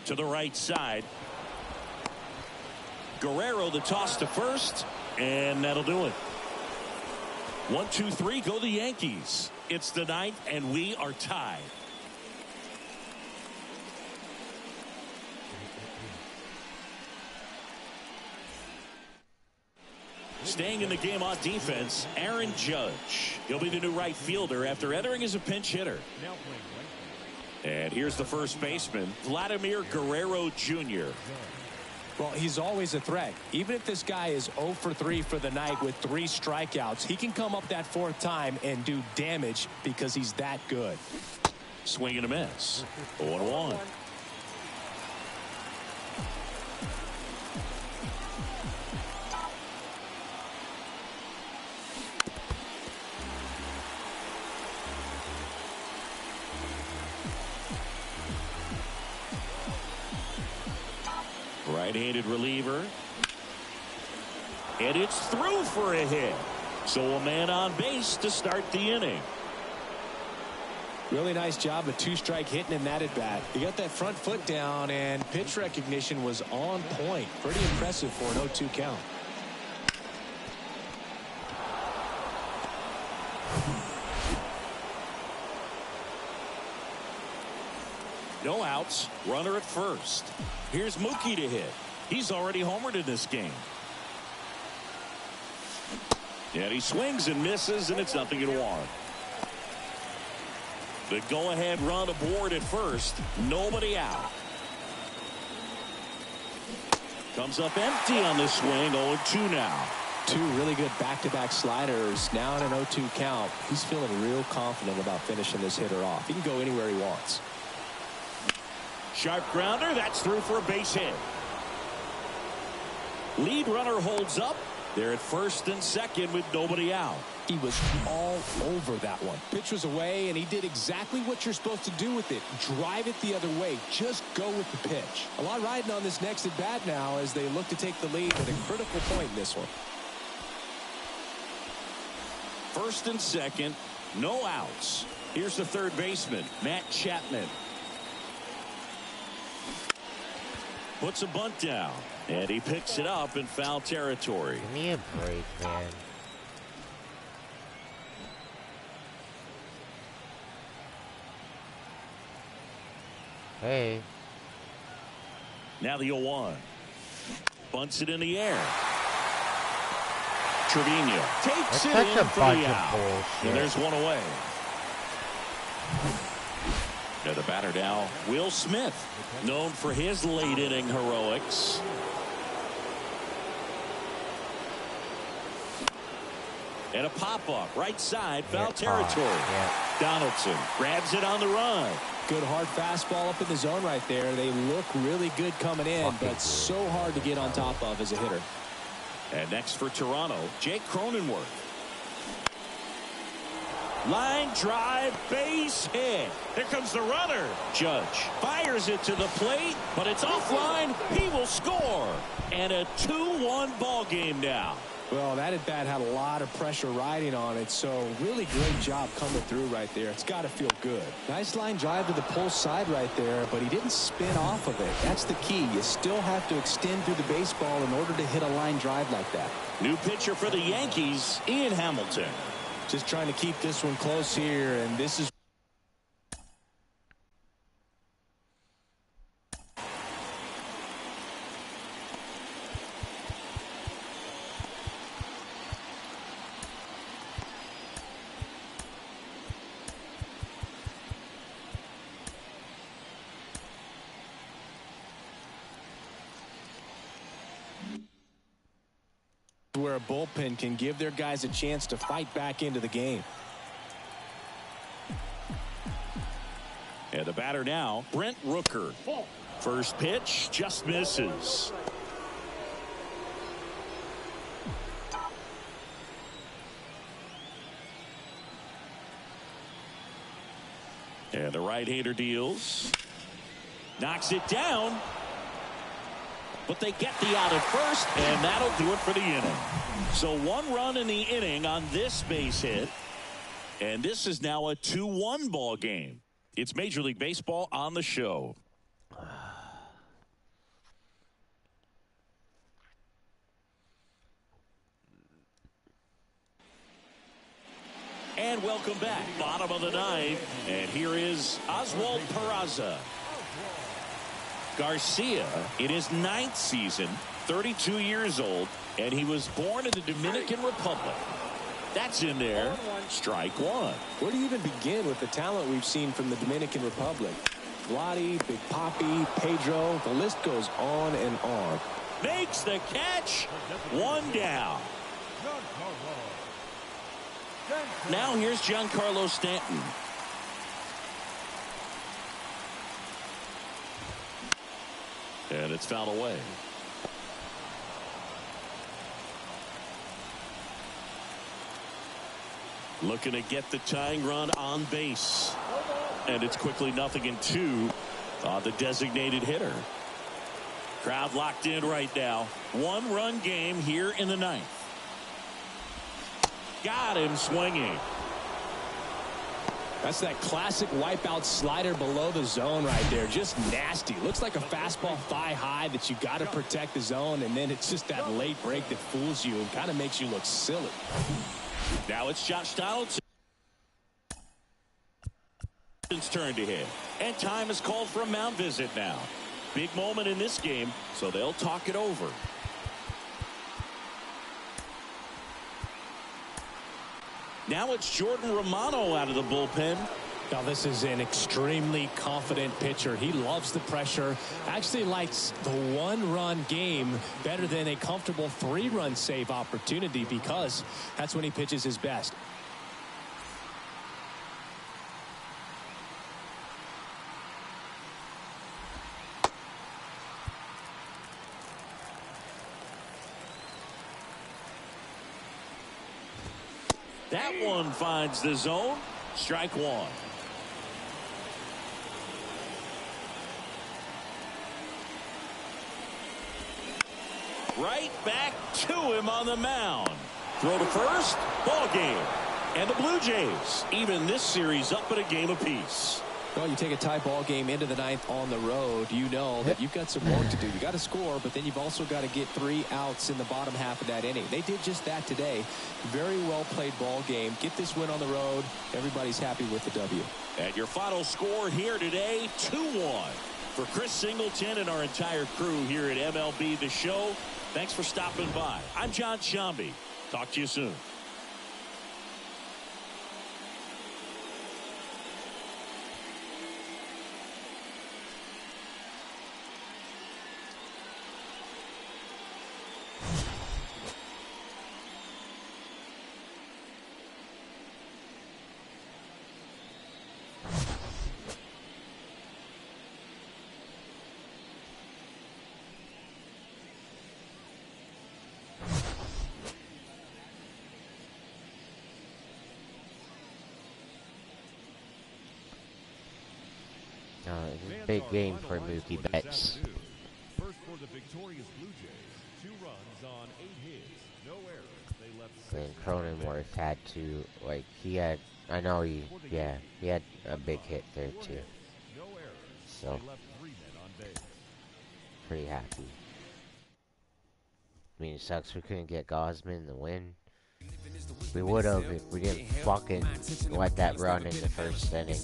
To the right side. Guerrero the toss to first, and that'll do it. 1, 2, 3 go the Yankees. It's the 9th, and we are tied. Staying in the game on defense, Aaron Judge. He'll be the new right fielder after entering as a pinch hitter. And here's the first baseman, Vladimir Guerrero Jr. Well, he's always a threat. Even if this guy is 0 for 3 for the night with 3 strikeouts, he can come up that 4th time and do damage because he's that good. Swing and a miss. 0-1. Right-handed reliever. And it's through for a hit. So a man on base to start the inning. Really nice job of 2-strike hitting in that at bat. He got that front foot down and pitch recognition was on point. Pretty impressive for an 0-2 count. No outs. Runner at first. Here's Mookie to hit. He's already homered in this game. And he swings and misses, and it's 0-1. The go-ahead run aboard at first. Nobody out. Comes up empty on the swing. 0-2 now. 2 really good back-to-back sliders. Now in an 0-2 count. He's feeling real confident about finishing this hitter off. He can go anywhere he wants. Sharp grounder. That's through for a base hit. Lead runner holds up. They're at first and second with nobody out. He was all over that one. Pitch was away, and he did exactly what you're supposed to do with it. Drive it the other way. Just go with the pitch. A lot riding on this next at bat now as they look to take the lead at a critical point in this one. First and second. No outs. Here's the third baseman, Matt Chapman. Puts a bunt down, and he picks it up in foul territory. Give me a break, man. Hey. Now the 0-1. Bunts it in the air. Trevino takes That's it such in a for bunch the of out. bullshit. And there's one away. Now the batter now, Will Smith, known for his late inning heroics. And a pop-up right side, foul territory. Yeah. Donaldson grabs it on the run. Good hard fastball up in the zone right there. They look really good coming in, but so hard to get on top of as a hitter. And next for Toronto, Jake Cronenworth. Line drive, base hit. Here comes the runner. Judge fires it to the plate, but it's offline. He will score. And a 2-1 ball game now. Well, that at-bat had a lot of pressure riding on it, so really great job coming through right there. It's got to feel good. Nice line drive to the pull side right there, but he didn't spin off of it. That's the key. You still have to extend through the baseball in order to hit a line drive like that. New pitcher for the Yankees, Ian Hamilton. Just trying to keep this one close here, and this is where a bullpen can give their guys a chance to fight back into the game. And the batter now, Brent Rooker. First pitch just misses. And the right-hander deals. Knocks it down. But they get the out at first, and that'll do it for the inning. So 1 run in the inning on this base hit. And this is now a 2-1 ball game. It's Major League Baseball on the show. And welcome back. Bottom of the 9th. And here is Oswald Peraza. Garcia in his 9th season, 32 years old, and he was born in the Dominican Republic. That's in there. Strike 1. Where do you even begin with the talent we've seen from the Dominican Republic? Vladdy, Big Papi, Pedro, the list goes on and on. Makes the catch. 1 down. Now here's Giancarlo Stanton. And it's fouled away. Looking to get the tying run on base. And it's quickly 0-2 on the designated hitter. Crowd locked in right now. 1-run game here in the 9th. Got him swinging. That's that classic wipeout slider below the zone right there. Just nasty. Looks like a fastball thigh high that you got to protect the zone, and then it's just that late break that fools you and kind of makes you look silly. Now it's Josh Donaldson's turn to hit. And time is called for a mound visit now. Big moment in this game, so they'll talk it over. Now it's Jordan Romano out of the bullpen. Now this is an extremely confident pitcher. He loves the pressure. Actually likes the 1-run game better than a comfortable 3-run save opportunity because that's when he pitches his best. That one finds the zone. Strike 1. Right back to him on the mound. Throw to first. Ball game. And the Blue Jays even this series up at a game apiece. Well, you take a tie ball game into the 9th on the road, you know that you've got some work to do. You got to score, but then you've also got to get 3 outs in the bottom half of that inning. They did just that today. Very well played ball game. Get this win on the road. Everybody's happy with the W. And your final score here today, 2-1. For Chris Singleton and our entire crew here at MLB The Show, thanks for stopping by. I'm John Shambi. Talk to you soon. Big game for Mookie Betts. First for the victorious Blue Jays, 2 runs on 8 hits. No errors. They left 6 And men on Cronenworth base. had to, like, he had, I know he had a 1 big run, hit there 4 too. hits, no errors. So, They left 3 men on base. pretty happy. I mean, it sucks we couldn't get Gosman the win. We would have if we didn't fucking let that run in the first inning.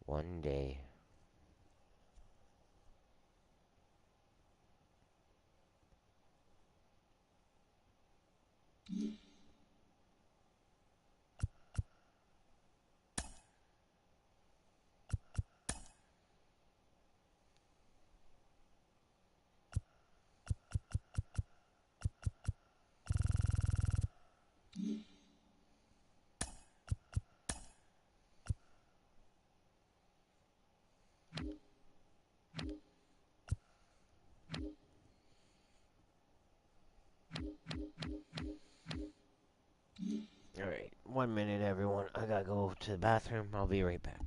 One day. Alright, 1 minute everyone. I gotta go to the bathroom. I'll be right back.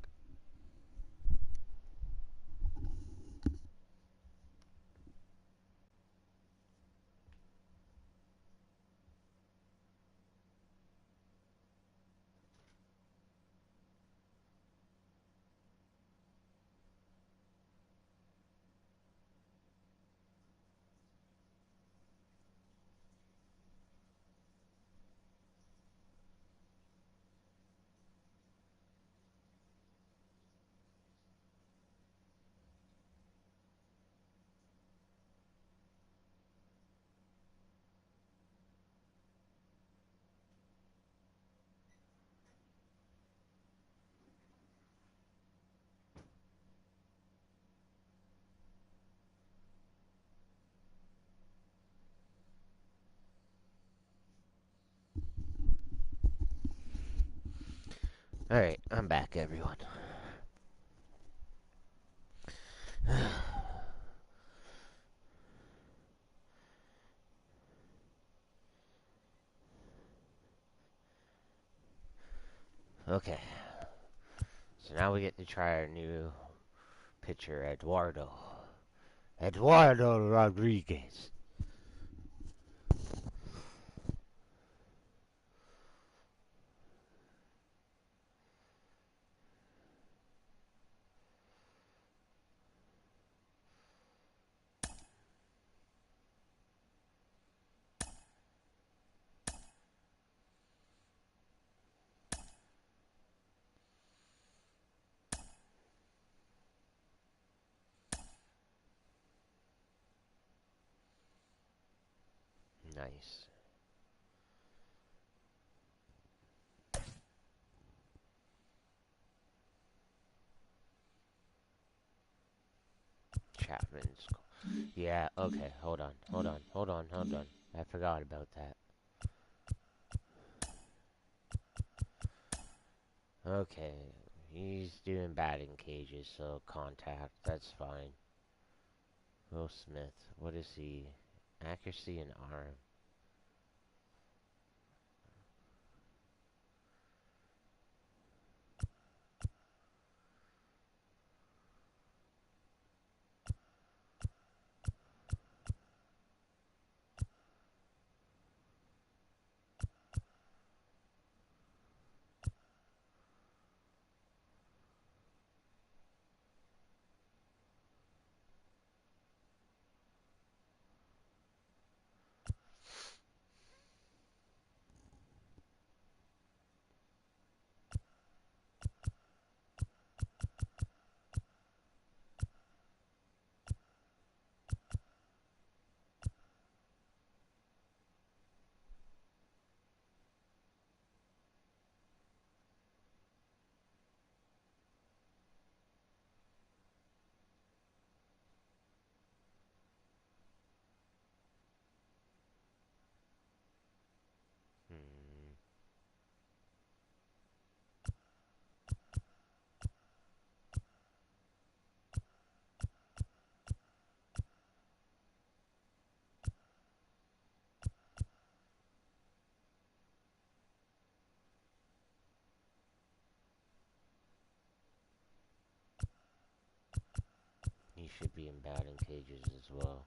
Alright, I'm back everyone. Okay. So now we get to try our new pitcher, Eduardo. Eduardo Rodriguez. Nice. Chapman's. Yeah, okay, hold on. I forgot about that. Okay, he's doing batting cages, so contact, that's fine. Will Smith, what is he? Accuracy and arm. should be in batting cages as well.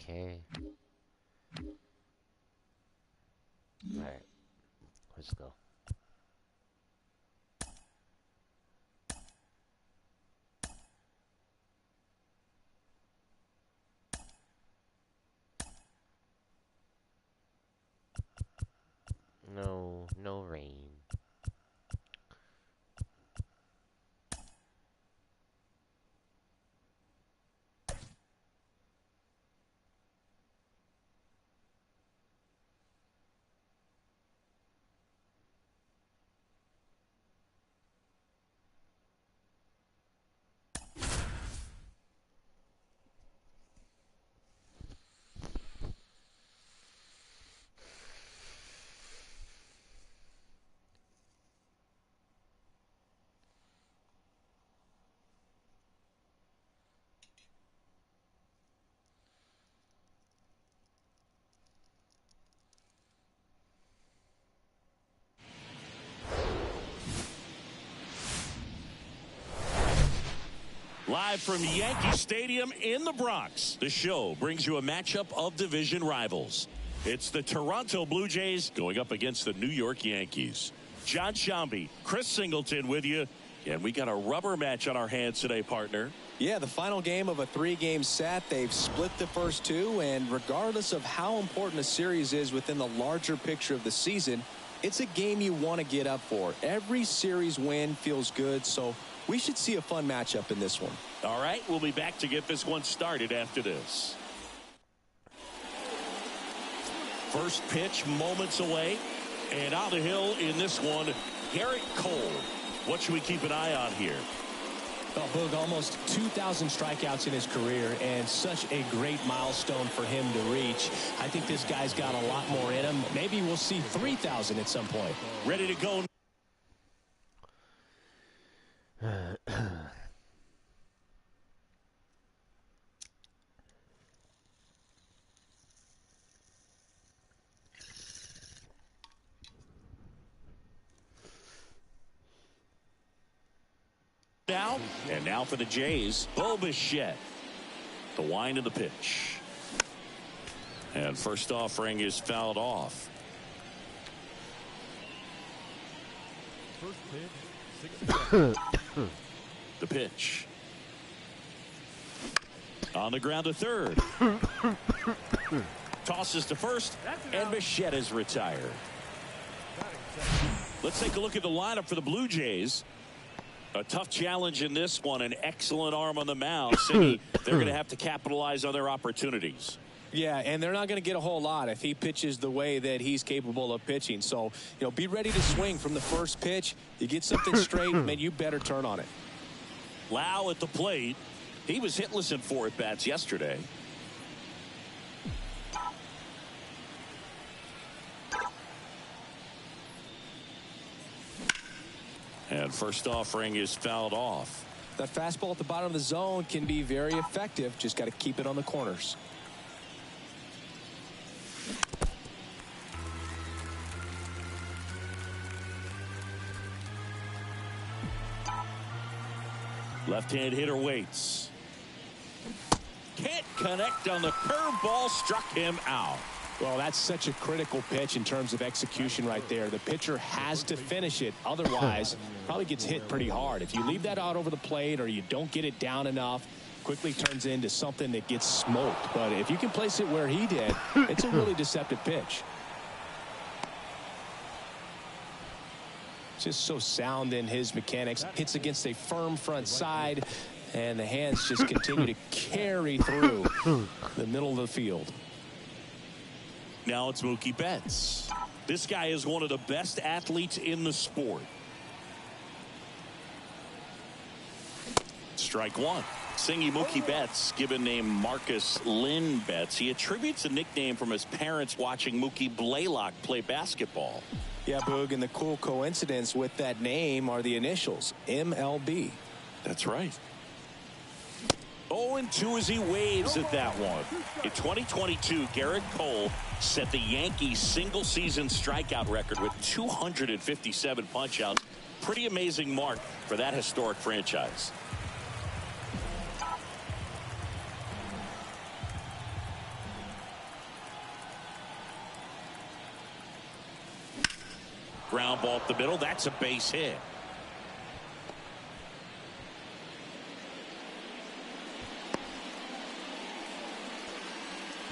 Okay. Alright. Let's go. No rain. Live from Yankee Stadium in the Bronx, the show brings you a matchup of division rivals. It's the Toronto Blue Jays going up against the New York Yankees. John Sciambi, Chris Singleton with you, and we got a rubber match on our hands today, partner. Yeah, the final game of a 3-game set. They've split the first 2, and regardless of how important a series is within the larger picture of the season, it's a game you want to get up for. Every series win feels good, so we should see a fun matchup in this one. All right, we'll be back to get this one started after this. First pitch moments away, and on the hill in this one, Garrett Cole. What should we keep an eye on here? Well, Boog, almost 2,000 strikeouts in his career, and such a great milestone for him to reach. I think this guy's got a lot more in him. Maybe we'll see 3,000 at some point. Ready to go. Now, and now for the Jays, Bo Bichette. The wind of the pitch. And first offering is fouled off. First pitch, The pitch. On the ground to third. Tosses to first, and Bichette is retired. Let's take a look at the lineup for the Blue Jays. A tough challenge in this one. An excellent arm on the mound. They're going to have to capitalize on their opportunities. Yeah, and they're not going to get a whole lot if he pitches the way that he's capable of pitching. So, be ready to swing from the first pitch. You get something straight, man, you better turn on it. Lau at the plate. He was hitless in 4 at-bats yesterday. And first offering is fouled off. That fastball at the bottom of the zone can be very effective. Just got to keep it on the corners. Left-hand hitter waits. Can't connect on the curveball, struck him out. Well, that's such a critical pitch in terms of execution right there. The pitcher has to finish it. Otherwise, probably gets hit pretty hard. If you leave that out over the plate or you don't get it down enough, quickly turns into something that gets smoked. But if you can place it where he did, it's a really deceptive pitch. Just so sound in his mechanics. Hits against a firm front side, and the hands just continue to carry through the middle of the field. Now it's Mookie Betts. This guy is one of the best athletes in the sport. Strike one. Singing Mookie Betts, given name Marcus Lynn Betts. He attributes a nickname from his parents watching Mookie Blaylock play basketball. Yeah, Boog, and the cool coincidence with that name are the initials, MLB. That's right. 0-2 as he waves at that one. In 2022, Garrett Cole set the Yankees single-season strikeout record with 257 punch-outs. Pretty amazing mark for that historic franchise. Ground ball up the middle. That's a base hit.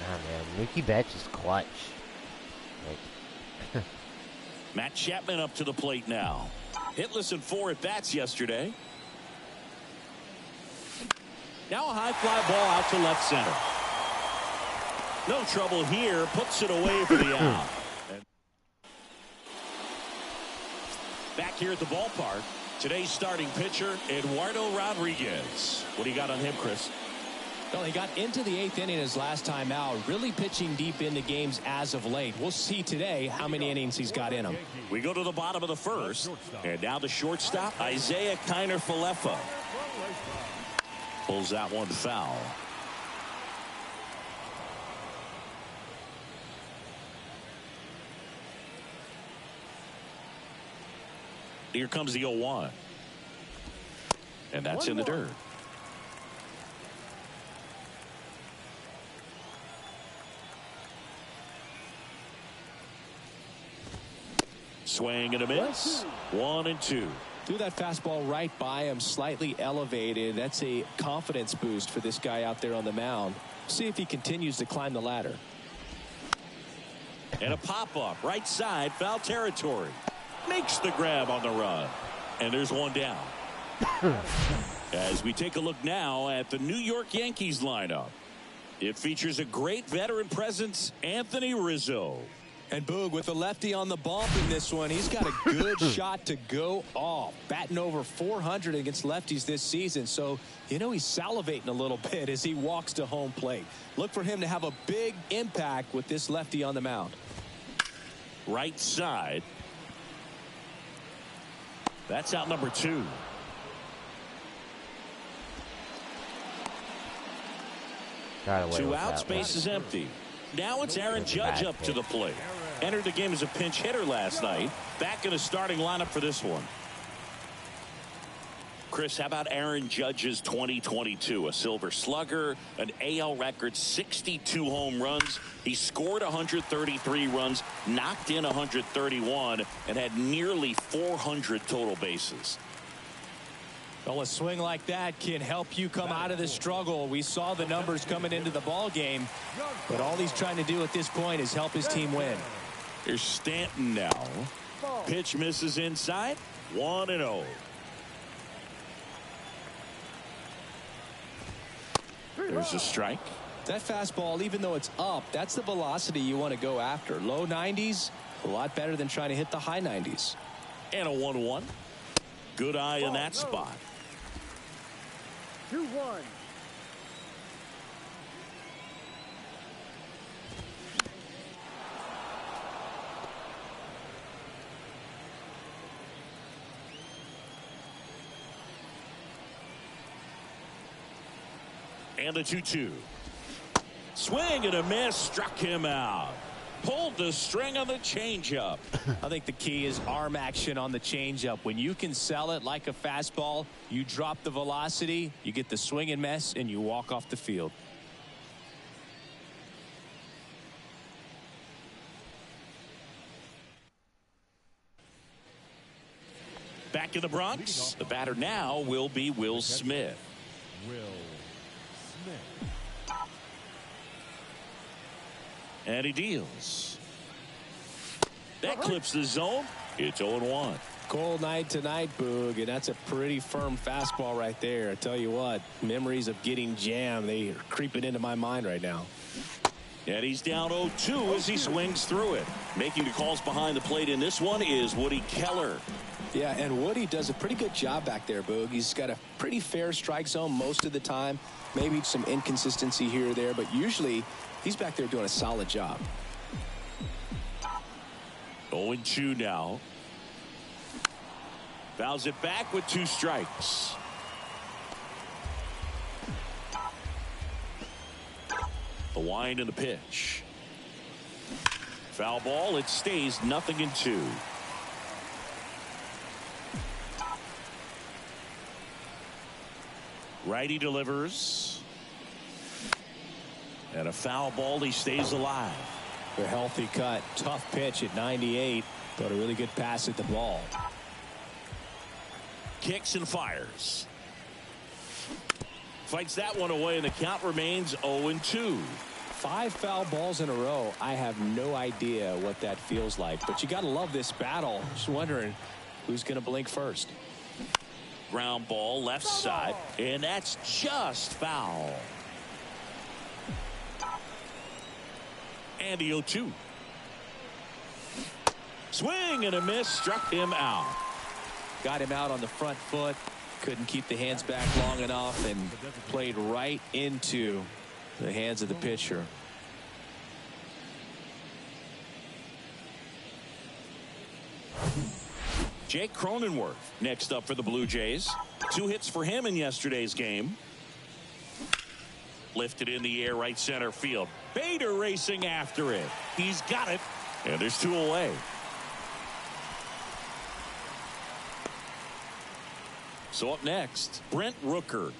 Oh, man. Mookie Betts is clutch. Like... Matt Chapman up to the plate now. Hitless in 4 at-bats yesterday. Now a high fly ball out to left center. No trouble here. Puts it away for the out. Back here at the ballpark, today's starting pitcher, Eduardo Rodriguez. What do you got on him, Chris? Well, he got into the 8th inning his last time out, really pitching deep into games as of late. We'll see today how many innings he's got in him. We go to the bottom of the first, and now the shortstop, Isaiah Kiner-Falefa. Pulls that one foul. Here comes the 0-1. And that's in the dirt. Swing and a miss. 1-2. Threw that fastball right by him, slightly elevated. That's a confidence boost for this guy out there on the mound. See if he continues to climb the ladder. And a pop-up right side, foul territory. Makes the grab on the run. And there's one down. As we take a look now at the New York Yankees lineup. It features a great veteran presence, Anthony Rizzo. And Boog, with the lefty on the bump in this one, he's got a good shot to go off. Batting over 400 against lefties this season. So, you know, he's salivating a little bit as he walks to home plate. Look for him to have a big impact with this lefty on the mound. Right side. That's out number 2. Two outs, base is empty. Now it's Aaron Judge up to the plate. Entered the game as a pinch hitter last night. Back in the starting lineup for this one. Chris, how about Aaron Judge's 2022? A Silver Slugger, an AL record 62 home runs. He scored 133 runs, knocked in 131, and had nearly 400 total bases. Well, a swing like that can help you come out of the struggle. We saw the numbers coming into the ball game, but all he's trying to do at this point is help his team win. Here's Stanton now. Pitch misses inside. 1-0. There's a strike. That fastball, even though it's up, that's the velocity you want to go after. Low 90s, a lot better than trying to hit the high 90s. And a 1-1. Good eye in that spot. 2-1. And the 2-2. Swing and a miss, struck him out. Pulled the string on the changeup. I think the key is arm action on the changeup. When you can sell it like a fastball, you drop the velocity, you get the swing and miss, and you walk off the field. Back in the Bronx, the batter now will be Will Smith. Will Smith. And he deals. That clips the zone. It's 0-1. Cold night tonight, Boog, and that's a pretty firm fastball right there. I tell you what, memories of getting jammed, they are creeping into my mind right now. And he's down 0-2 as he swings through it. Making the calls behind the plate in this one is Woody Keller. Yeah, and Woody does a pretty good job back there, Boog. He's got a pretty fair strike zone most of the time. Maybe some inconsistency here or there, but usually he's back there doing a solid job. 0-2 now. Fouls it back with 2 strikes. The wind and the pitch. Foul ball. It stays 0-2. Righty delivers. And a foul ball. He stays alive. A healthy cut. Tough pitch at 98, but a really good pass at the ball. Kicks and fires. Fights that one away, and the count remains 0-2. 5 foul balls in a row. I have no idea what that feels like, but you got to love this battle. Just wondering who's going to blink first. Ground ball left side, and that's just foul. And the 0-2. Swing and a miss, struck him out. Got him out on the front foot. Couldn't keep the hands back long enough and played right into the hands of the pitcher. Jake Cronenworth next up for the Blue Jays. 2 hits for him in yesterday's game. Lifted in the air, right center field. Bader racing after it. He's got it, and there's 2 away. So up next, Brent Rooker.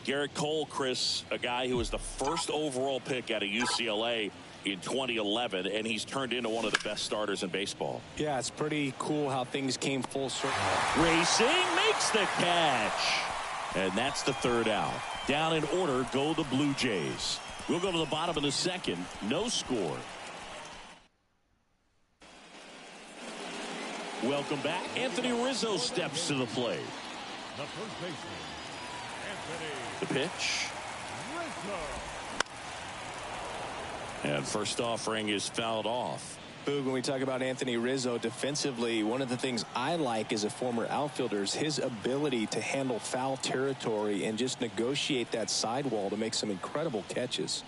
Garrett Cole, Chris, a guy who was the first overall pick out of UCLA in 2011, and he's turned into one of the best starters in baseball. Yeah, it's pretty cool how things came full circle. Racing makes the catch. And that's the 3rd out. Down in order go the Blue Jays. We'll go to the bottom of the 2nd. No score. Welcome back. Anthony Rizzo steps to the plate. The first baseman, Anthony The pitch. Rizzo. And first offering is fouled off. Boog, when we talk about Anthony Rizzo defensively, one of the things I like as a former outfielder is his ability to handle foul territory and just negotiate that sidewall to make some incredible catches.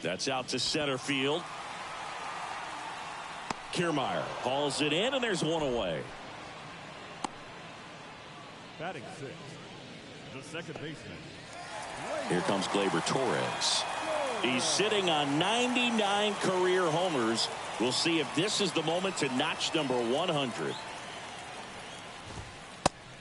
That's out to center field. Kiermaier hauls it in, and there's 1 away. Batting 6, the second baseman. Here comes Gleyber Torres. He's sitting on 99 career homers. We'll see if this is the moment to notch number 100.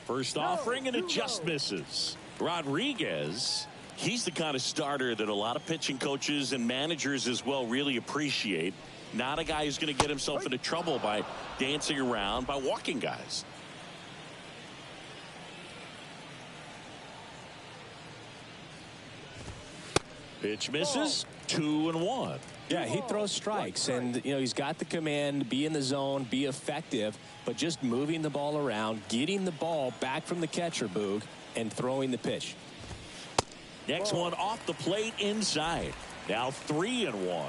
First offering, and it just misses. Rodriguez, he's the kind of starter that a lot of pitching coaches and managers as well really appreciate. Not a guy who's going to get himself into trouble by dancing around, by walking guys. Pitch misses. 2-1. Yeah, he throws strikes, and he's got the command, be in the zone, be effective, but just moving the ball around, getting the ball back from the catcher, Boog, and throwing the pitch. Next one off the plate inside. Now 3-1.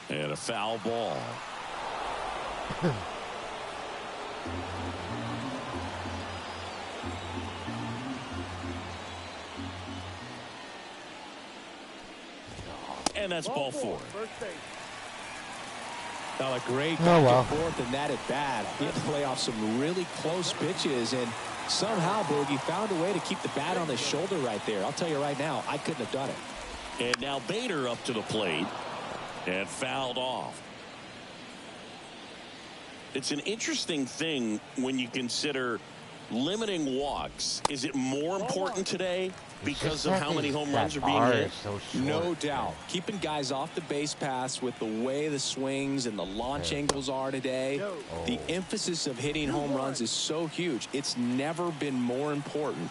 And a foul ball. And that's ball four. Now a great back and forth and that at bat. He had to play off some really close pitches, and somehow Boogie found a way to keep the bat on his shoulder right there. I'll tell you right now, I couldn't have done it. And now Bader up to the plate and fouled off. It's an interesting thing when you consider limiting walks. Is it more important today because of how many home runs are being hit? So no doubt. Keeping guys off the base paths with the way the swings and the launch angles are today. The emphasis of hitting home runs is so huge. It's never been more important.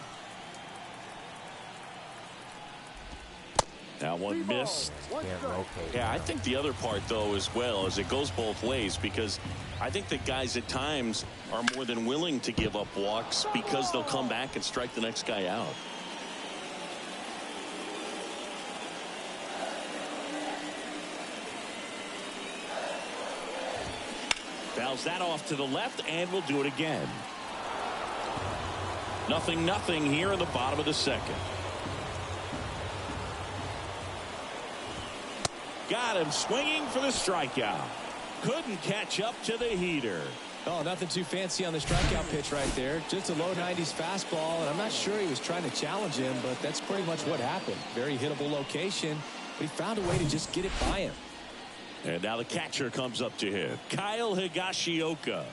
That one missed. Yeah, I think the other part, though, as well, is it goes both ways, because I think that guys at times are more than willing to give up walks because they'll come back and strike the next guy out. Fouls that off to the left, and we'll do it again. 0-0 here in the bottom of the second. Got him swinging for the strikeout. Couldn't catch up to the heater. Oh, nothing too fancy on the strikeout pitch right there. Just a low 90s fastball, and I'm not sure he was trying to challenge him, but that's pretty much what happened. Very hittable location, but he found a way to just get it by him. And now the catcher comes up to him, Kyle Higashioka.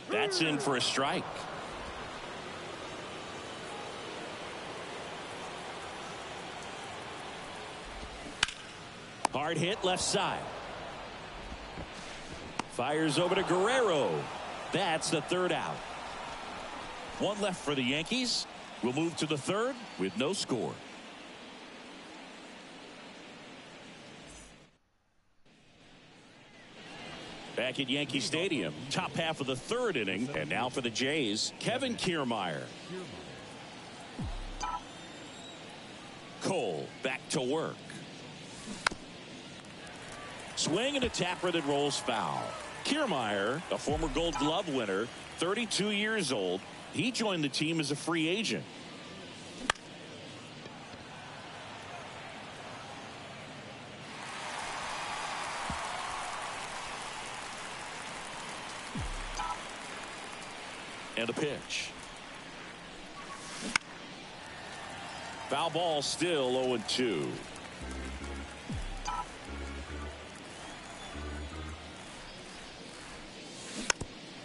That's in for a strike. Hard hit left side. Fires over to Guerrero. That's the third out. One left for the Yankees. We'll move to the third with no score. Back at Yankee Stadium, top half of the third inning, and now for the Jays, Kevin Kiermaier. Cole back to work. Swing and a tapper that rolls foul. Kiermaier, a former Gold Glove winner, 32 years old. He joined the team as a free agent. And a pitch. Foul ball, still 0-2.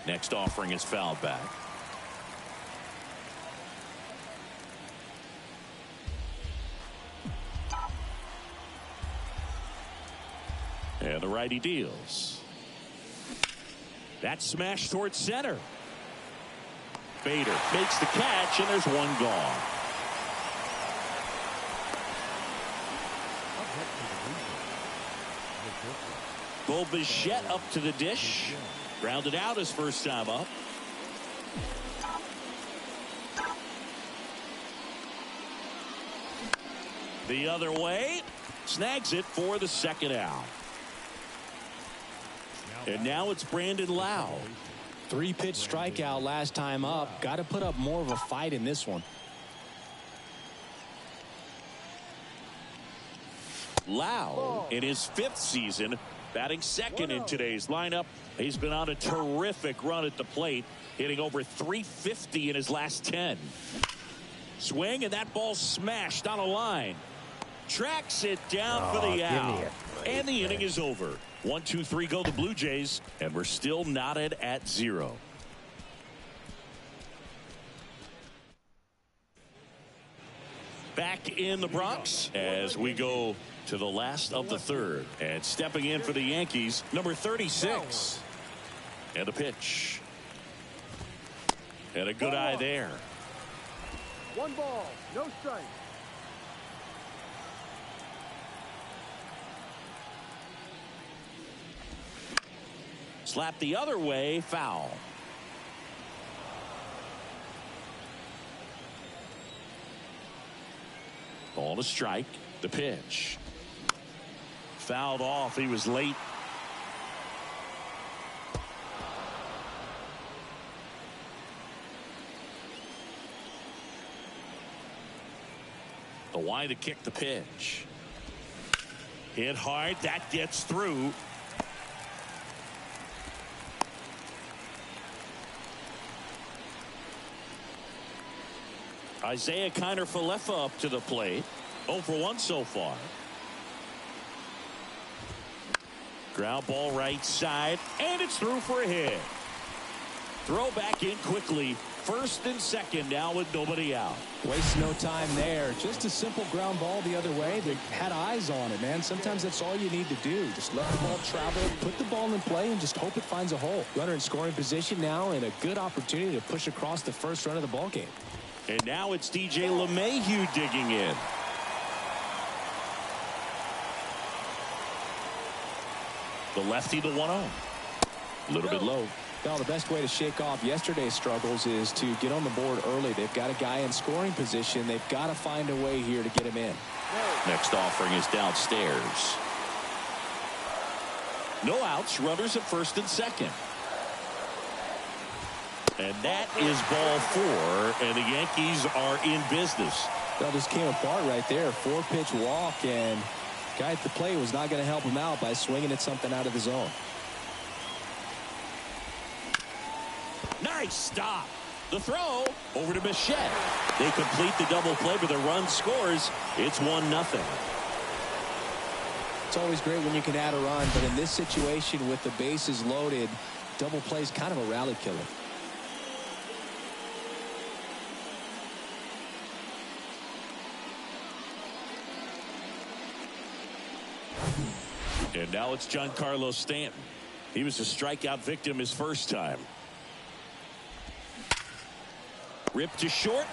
Next offering is fouled back. And the righty deals. That smash towards center. Bader makes the catch, and there's one gone. Bo Bichette up to the dish. Grounded out his first time up. The other way. Snags it for the second out. And now it's Brandon Lau. 3-pitch strikeout last time up. Got to put up more of a fight in this one. Lau in his 5th season, batting second in today's lineup. He's been on a terrific run at the plate, hitting over .350 in his last 10. Swing, and that ball smashed on a line. Tracks it down for the out. And the inning is over. 1, 2, 3 go the Blue Jays, and we're still knotted at 0. Back in the Bronx as we go to the last of the third. And stepping in for the Yankees, number 36. And a pitch. And a good eye there. 1 ball, no strike. Slap the other way, foul. Ball to strike. The pitch. Fouled off. He was late. The wide to kick the pitch. Hit hard. That gets through. Isaiah Kiner-Falefa up to the plate. 0 for 1 so far. Ground ball right side, and it's through for a hit. Throw back in quickly. First and second now with nobody out. Waste no time there. Just a simple ground ball the other way. They had eyes on it, man. Sometimes that's all you need to do. Just let the ball travel, put the ball in play, and just hope it finds a hole. Runner in scoring position now, and a good opportunity to push across the first run of the ball game. And now it's DJ LeMahieu digging in. The lefty to 1-0. A little bit low. Well, the best way to shake off yesterday's struggles is to get on the board early. They've got a guy in scoring position. They've got to find a way here to get him in. Next offering is downstairs. No outs. Runners at first and second. And that is ball 4, and the Yankees are in business. That just came apart right there. 4-pitch walk, and guy at the plate was not going to help him out by swinging at something out of the zone. Nice stop. The throw over to Bichette. They complete the double play, but the run scores. It's 1-0. It's always great when you can add a run, but in this situation with the bases loaded, double play is kind of a rally killer. And now it's Giancarlo Stanton. He was a strikeout victim his first time. Ripped to short.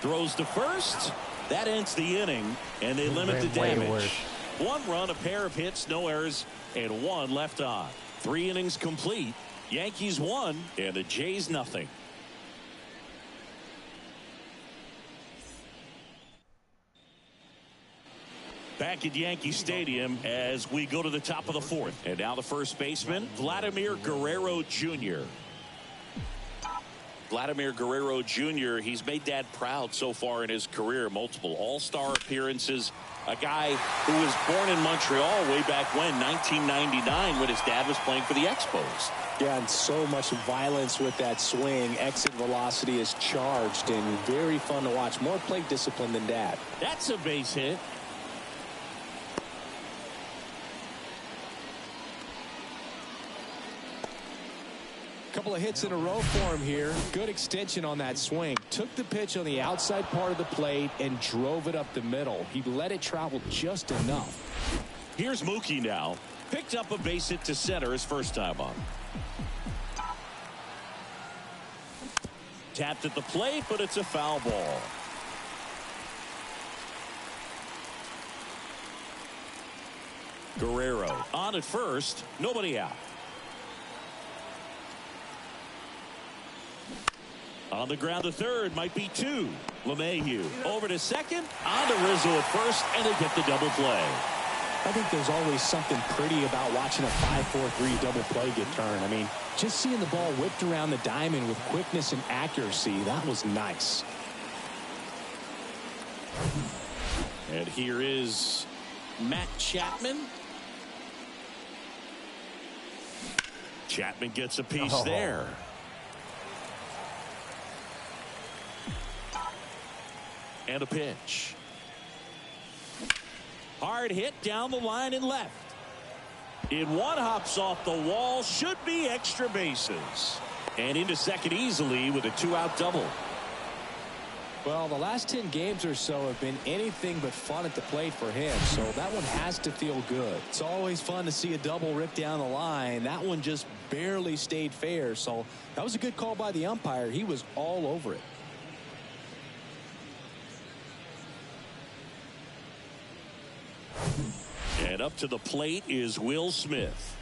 Throws to first. That ends the inning, and they limit the damage. 1 run, a pair of hits, no errors, and 1 left on. 3 innings complete. Yankees 1, and the Jays nothing. Back at Yankee Stadium as we go to the top of the 4th. And now the first baseman, Vladimir Guerrero Jr. Vladimir Guerrero Jr., he's made Dad proud so far in his career. Multiple all-star appearances. A guy who was born in Montreal way back when, 1999, when his dad was playing for the Expos. Yeah, and so much violence with that swing. Exit velocity is charged and very fun to watch. More plate discipline than Dad. That's a base hit. Couple of hits in a row for him here. Good extension on that swing. Took the pitch on the outside part of the plate and drove it up the middle. He let it travel just enough. Here's Mookie now. Picked up a base hit to center his first time on. Tapped at the plate, but it's a foul ball. Guerrero on at first. Nobody out. On the ground to third, might be 2. LeMahieu over to second, on to Rizzo at first, and they get the double play. I think there's always something pretty about watching a 5-4-3 double play get turned. I mean, just seeing the ball whipped around the diamond with quickness and accuracy, that was nice. And here is Matt Chapman. Chapman gets a piece there. And a pitch. Hard hit down the line and left. In one, hops off the wall. Should be extra bases. And into second easily with a 2-out double. Well, the last 10 games or so have been anything but fun at the plate for him. So that one has to feel good. It's always fun to see a double rip down the line. That one just barely stayed fair. So that was a good call by the umpire. He was all over it. And up to the plate is Will Smith.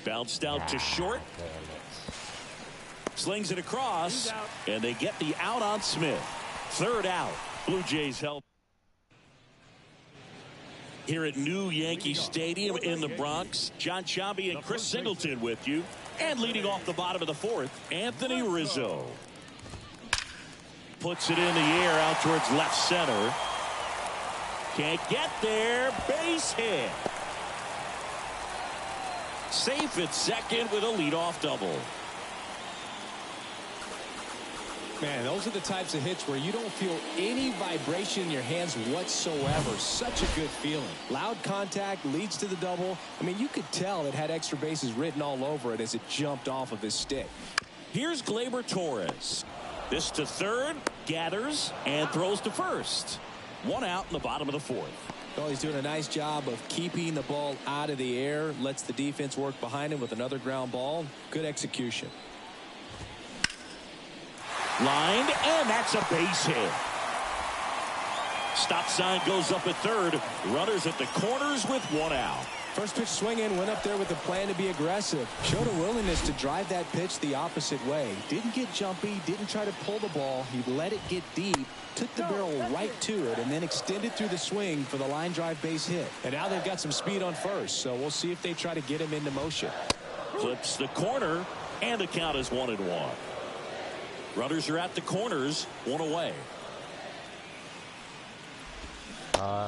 Bounced out to short. Slings it across, and they get the out on Smith. Third out. Blue Jays help here at New Yankee Stadium in the Bronx. John Sciambi and Chris Singleton with you. And leading off the bottom of the fourth, Anthony Rizzo. Puts it in the air out towards left center. Can't get there. Base hit. Safe at second with a leadoff double. Man, those are the types of hits where you don't feel any vibration in your hands whatsoever. Such a good feeling. Loud contact leads to the double. I mean, you could tell it had extra bases written all over it as it jumped off of his stick. Here's Gleyber Torres. This to third, gathers, and throws to first. One out in the bottom of the fourth. Well, he's doing a nice job of keeping the ball out of the air. Lets the defense work behind him with another ground ball. Good execution. Lined, and that's a base hit. Stop sign goes up at third. Runners at the corners with one out. First pitch swinging, went up there with a plan to be aggressive. Showed a willingness to drive that pitch the opposite way. Didn't get jumpy, didn't try to pull the ball. He let it get deep, took the barrel right to it, and then extended through the swing for the line drive base hit. And now they've got some speed on first, so we'll see if they try to get him into motion. Clips the corner, and the count is 1-1. Runners are at the corners, one away.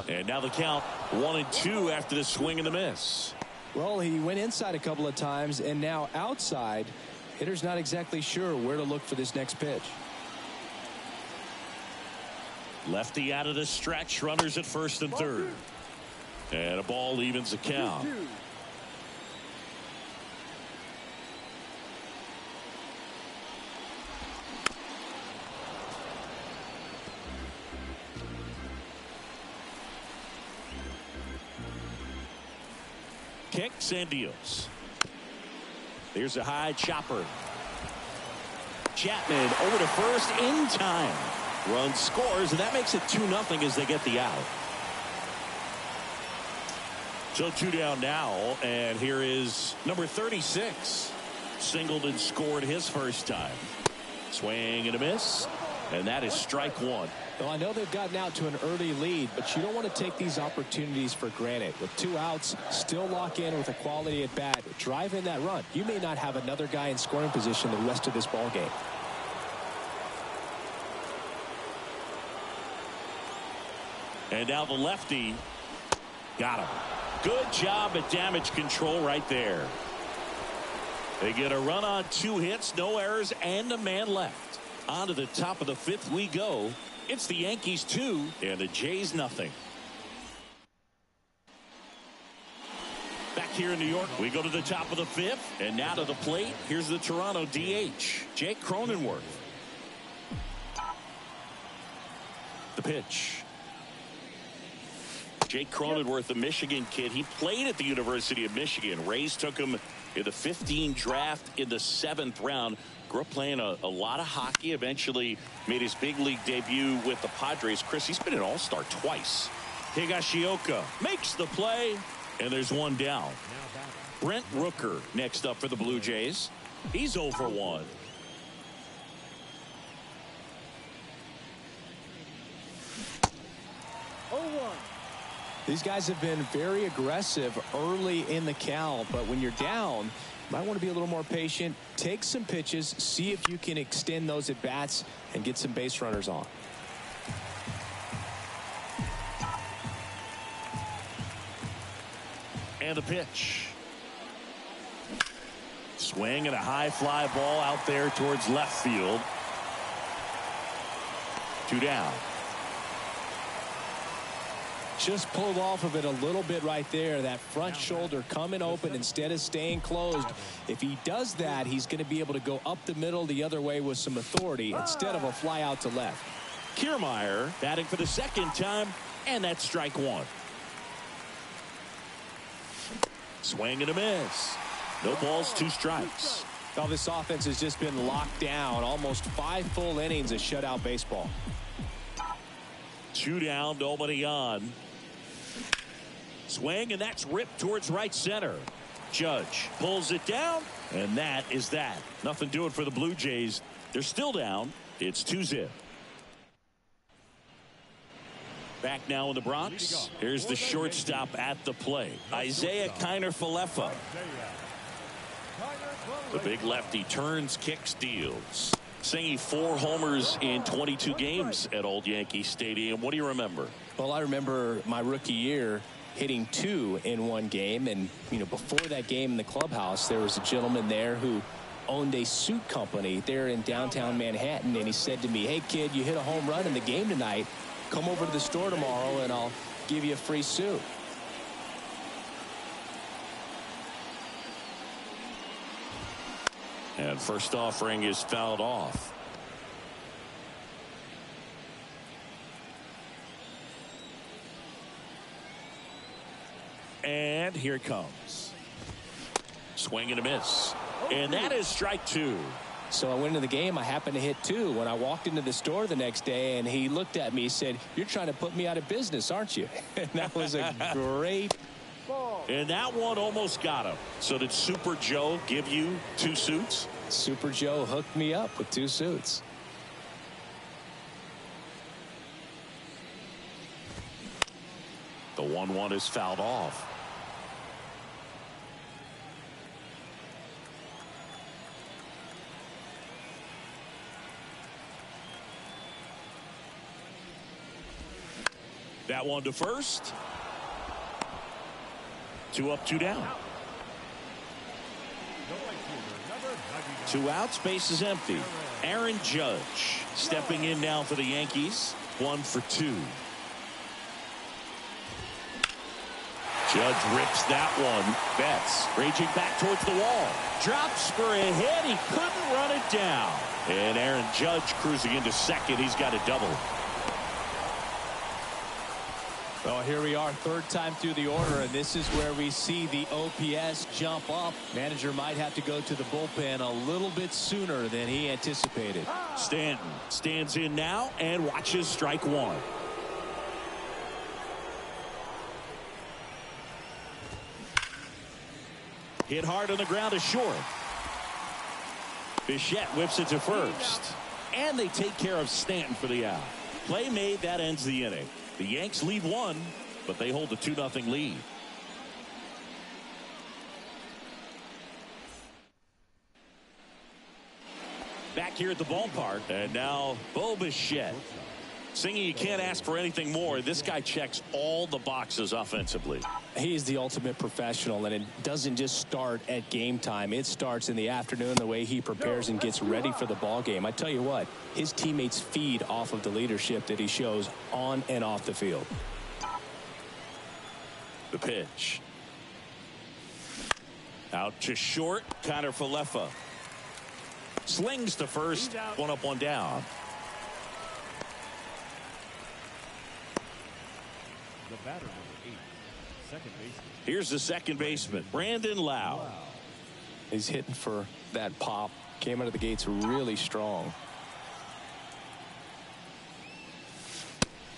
And now the count 1-2 after the swing and the miss. Well, he went inside a couple of times, and now outside. Hitter's not exactly sure where to look for this next pitch. Lefty out of the stretch. Runners at first and third. And a ball evens the count. Kicks and deals. There's a high chopper. Chapman over to first in time. Run scores, and that makes it 2-0 as they get the out. So 2 down now, and here is number 36. Singleton scored his first time. Swing and a miss, and that is strike one. Well, I know they've gotten out to an early lead, but you don't want to take these opportunities for granted. With 2 outs, still lock in with a quality at bat. Drive in that run. You may not have another guy in scoring position the rest of this ball game. And now the lefty got him. Good job at damage control right there. They get a run on 2 hits, no errors, and a man left. On to the top of the 5th we go. It's the Yankees 2 and the Jays nothing. Back here in New York, we go to the top of the 5th, and now to the plate. Here's the Toronto DH, Jake Cronenworth. The pitch. Jake Cronenworth, the Michigan kid. He played at the University of Michigan. Rays took him in the 15 draft in the 7th round. Grew up playing a lot of hockey. Eventually made his big league debut with the Padres. Chris, he's been an all-star twice. Higashioka makes the play, and there's one down. Brent Rooker next up for the Blue Jays. He's 0 for 1. These guys have been very aggressive early in the count, but when you're down, you might want to be a little more patient. Take some pitches, see if you can extend those at bats and get some base runners on. And the pitch. Swing and a high fly ball out there towards left field. 2 down. Just pulled off of it a little bit right there. That front shoulder coming open instead of staying closed. If he does that, he's going to be able to go up the middle the other way with some authority instead of a fly out to left. Kiermaier batting for the 2nd time, and that's strike 1. Swing and a miss. No balls, 2 strikes. Well, this offense has just been locked down. Almost 5 full innings of shutout baseball. 2 down, nobody on. Swing, and that's ripped towards right center. Judge pulls it down, and that is that. Nothing doing for the Blue Jays. They're still down. It's 2-0. Back now in the Bronx. Here's the shortstop at the plate, Isaiah Kiner-Falefa. The big lefty turns, kicks, deals. Singing 4 homers in 22 games at Old Yankee Stadium. What do you remember? Well, I remember my rookie year hitting 2 in one game. And, you know, before that game in the clubhouse, there was a gentleman there who owned a suit company there in downtown Manhattan. And he said to me, hey, kid, you hit a home run in the game tonight. Come over to the store tomorrow and I'll give you a free suit. And first offering is fouled off. And here it comes. Swing and a miss. And that is strike 2. So I went into the game. I happened to hit 2 when I walked into the store the next day, and he looked at me and said, you're trying to put me out of business, aren't you? And that was a great. And that one almost got him. So did Super Joe give you 2 suits? Super Joe hooked me up with 2 suits. The 1-1 is fouled off. That one to first. 2 up, 2 down. 2 outs, base is empty. Aaron Judge stepping in now for the Yankees. 1 for 2. Judge rips that one. Betts raging back towards the wall. Drops for a hit. He couldn't run it down. And Aaron Judge cruising into second. He's got a double. Well, here we are, 3rd time through the order, and this is where we see the OPS jump up. Manager might have to go to the bullpen a little bit sooner than he anticipated. Stanton stands in now and watches strike 1. Hit hard on the ground to short. Bichette whips it to first. And they take care of Stanton for the out. Play made, that ends the inning. The Yanks lead 1, but they hold a 2-0 lead. Back here at the ballpark, and now Bo Bichette. Singing, you can't ask for anything more. This guy checks all the boxes offensively. He is the ultimate professional, and it doesn't just start at game time. It starts in the afternoon, the way he prepares and gets ready for the ball game. I tell you what, his teammates feed off of the leadership that he shows on and off the field. The pitch. Out to short, Kiner-Falefa. Slings to first, 1 up, 1 down. The batter, number 8, second baseman. Here's the second baseman, Brandon Lau. He's hitting for that pop. Came out of the gates really strong.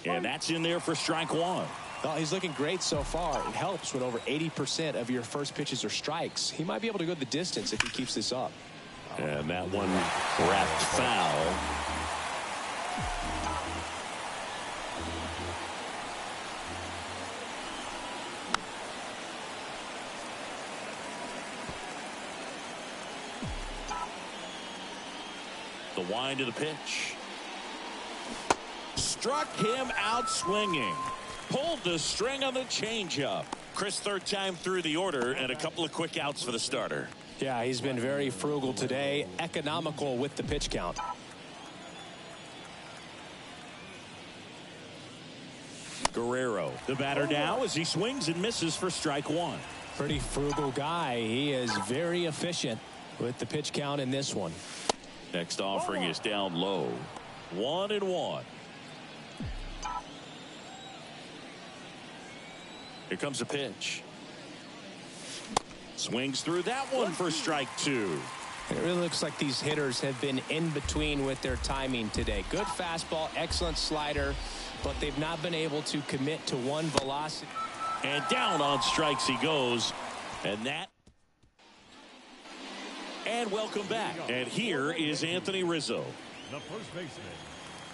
And that's in there for strike 1. Well, he's looking great so far. It helps when over 80% of your first pitches are strikes. He might be able to go the distance if he keeps this up. And that one wrapped foul. The wind of the pitch. Struck him out swinging. Pulled the string on the changeup. Chris, 3rd time through the order, and a couple of quick outs for the starter. Yeah, he's been very frugal today, economical with the pitch count. Guerrero, the batter now as he swings and misses for strike 1. Pretty frugal guy. He is very efficient with the pitch count in this one. Next offering is down low. 1-1. Here comes a pitch. Swings through that one for strike 2. It really looks like these hitters have been in between with their timing today. Good fastball, excellent slider, but they've not been able to commit to one velocity. And down on strikes he goes. And that And welcome back. And here is Anthony Rizzo. The first baseman.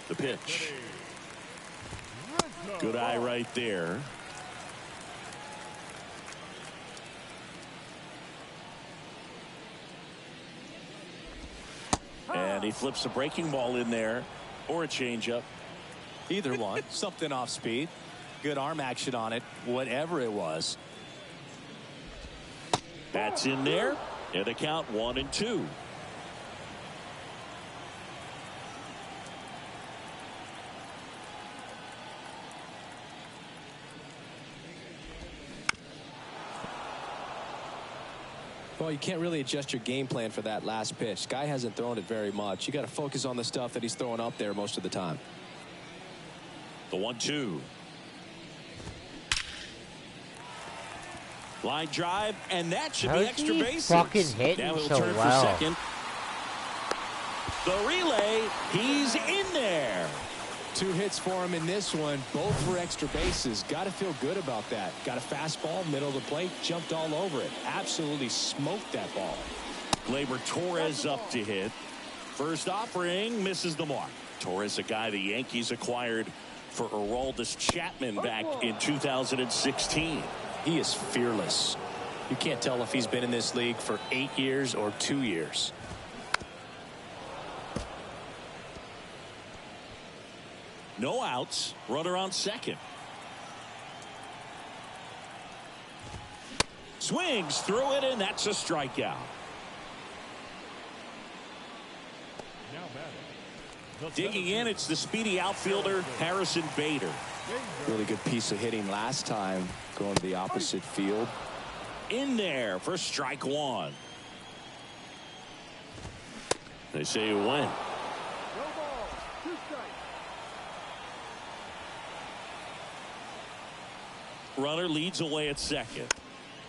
The pitch. Good eye right there. And he flips a breaking ball in there, or a changeup. Either one. Something off speed. Good arm action on it, whatever it was. That's in there, and the count 1-2. Well, you can't really adjust your game plan for that last pitch. Guy hasn't thrown it very much. You got to focus on the stuff that he's throwing up there most of the time. The 1-2. Line drive, and that should be extra bases. Fucking hitting now he'll so turn well. for second. The relay, he's in there. 2 hits for him in this one, both for extra bases. Got to feel good about that. Got a fastball, middle of the plate, jumped all over it. Absolutely smoked that ball. Gleyber Torres up to hit. First offering, misses the mark. Torres, a guy the Yankees acquired for Aroldis Chapman back in 2016. He is fearless. You can't tell if he's been in this league for 8 years or 2 years. No outs. Runner on second. Swings through it, and that's a strikeout. Now batting. Digging in, it's the speedy outfielder, Harrison Bader. Really good piece of hitting last time, going to the opposite field. In there for strike 1. They say it went. No ball. 2 strikes. Runner leads away at second.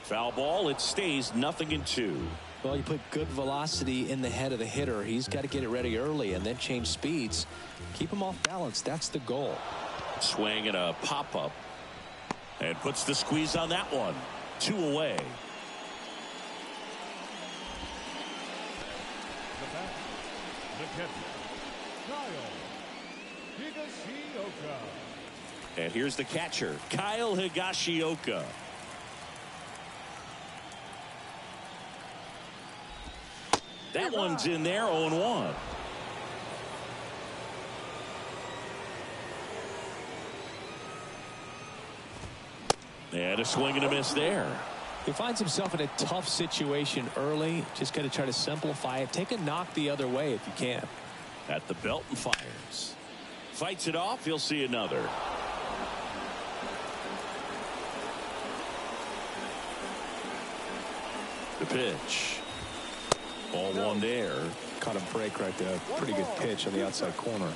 Foul ball. It stays 0-2. Well, you put good velocity in the head of the hitter. He's got to get it ready early and then change speeds. Keep him off balance. That's the goal. Swing and a pop-up. And puts the squeeze on that one. 2 away. The bat. The catcher. Kyle Higashioka. And here's the catcher, Kyle Higashioka. That one's in there, 0-1. And a swing and a miss there. He finds himself in a tough situation early. Just got to try to simplify it. Take a knock the other way if you can. At the belt and fires. Fights it off. He'll see another. The pitch. Ball 1 there. Caught a break right there. Pretty good pitch on the outside corner.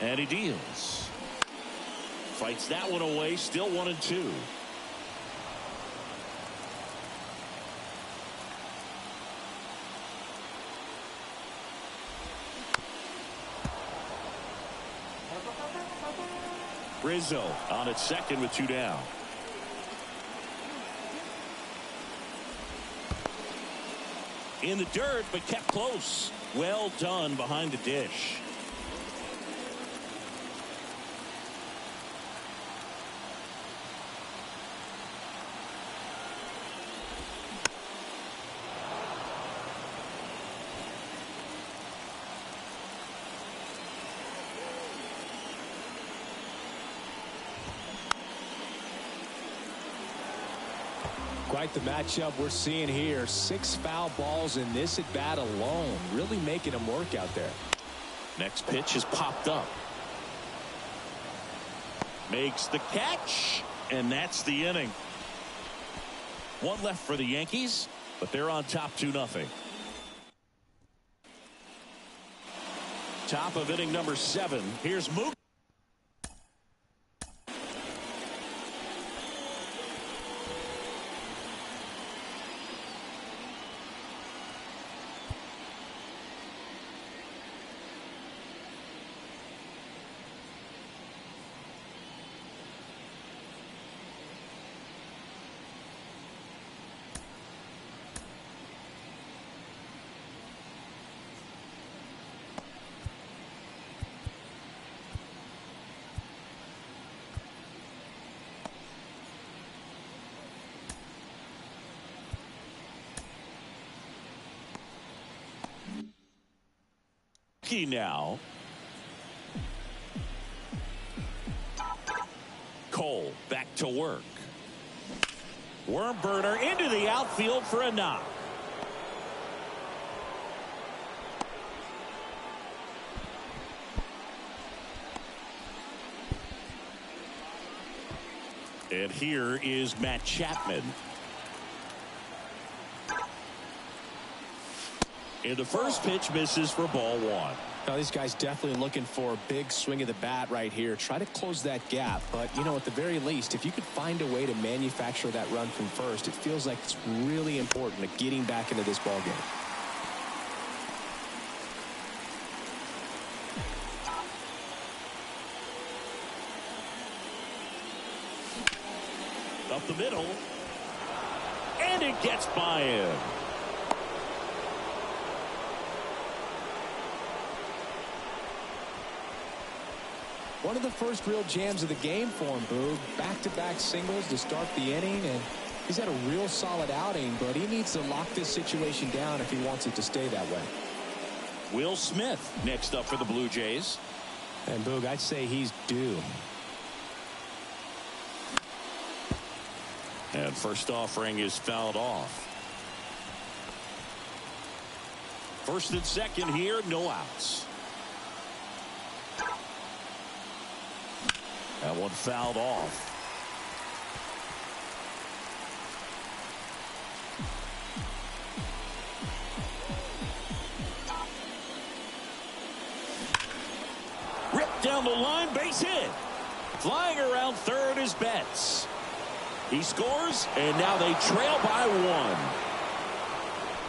And he deals. Fights that one away. Still 1-2. Rizzo on at second with 2 down. In the dirt, but kept close. Well done behind the dish. Quite the matchup we're seeing here. 6 foul balls in this at bat alone. Really making him work out there. Next pitch is popped up. Makes the catch, and that's the inning. 1 left for the Yankees, but they're on top 2-0. Top of inning number 7. Here's Mook. rookie now. Cole back to work. Worm burner into the outfield for a knock. And here is Matt Chapman. And the first pitch misses for ball one. Now, these guys definitely looking for a big swing of the bat right here. Try to close that gap. But, you know, at the very least, if you could find a way to manufacture that run from first, it feels like it's really important to getting back into this ball game. Up the middle. And it gets by him. One of the first real jams of the game for him, Boog. Back-to-back singles to start the inning, and he's had a real solid outing, but he needs to lock this situation down if he wants it to stay that way. Will Smith next up for the Blue Jays. And Boog, I'd say he's due. And first offering is fouled off. First and second here, no outs. That one fouled off. Ripped down the line, base hit. Flying around third is Betts. He scores, and now they trail by one.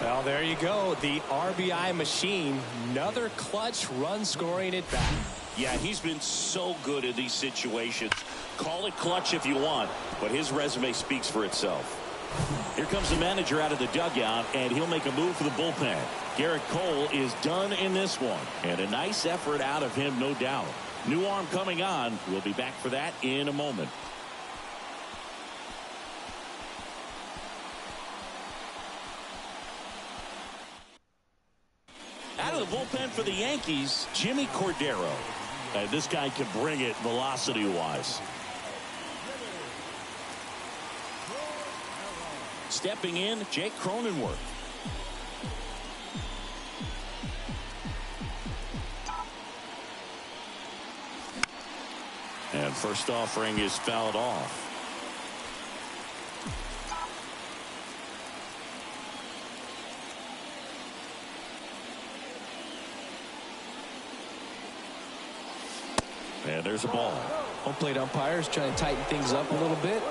Well, there you go. The RBI machine. Another clutch run scoring at bat. Yeah, he's been so good in these situations. Call it clutch if you want, but his resume speaks for itself. Here comes the manager out of the dugout, and he'll make a move for the bullpen. Garrett Cole is done in this one, and a nice effort out of him, no doubt. New arm coming on. We'll be back for that in a moment. Out of the bullpen for the Yankees, Jimmy Cordero. This guy can bring it velocity-wise. Stepping in, Jake Cronenworth. And first offering is fouled off. And there's a ball. Home plate umpires trying to tighten things up a little bit.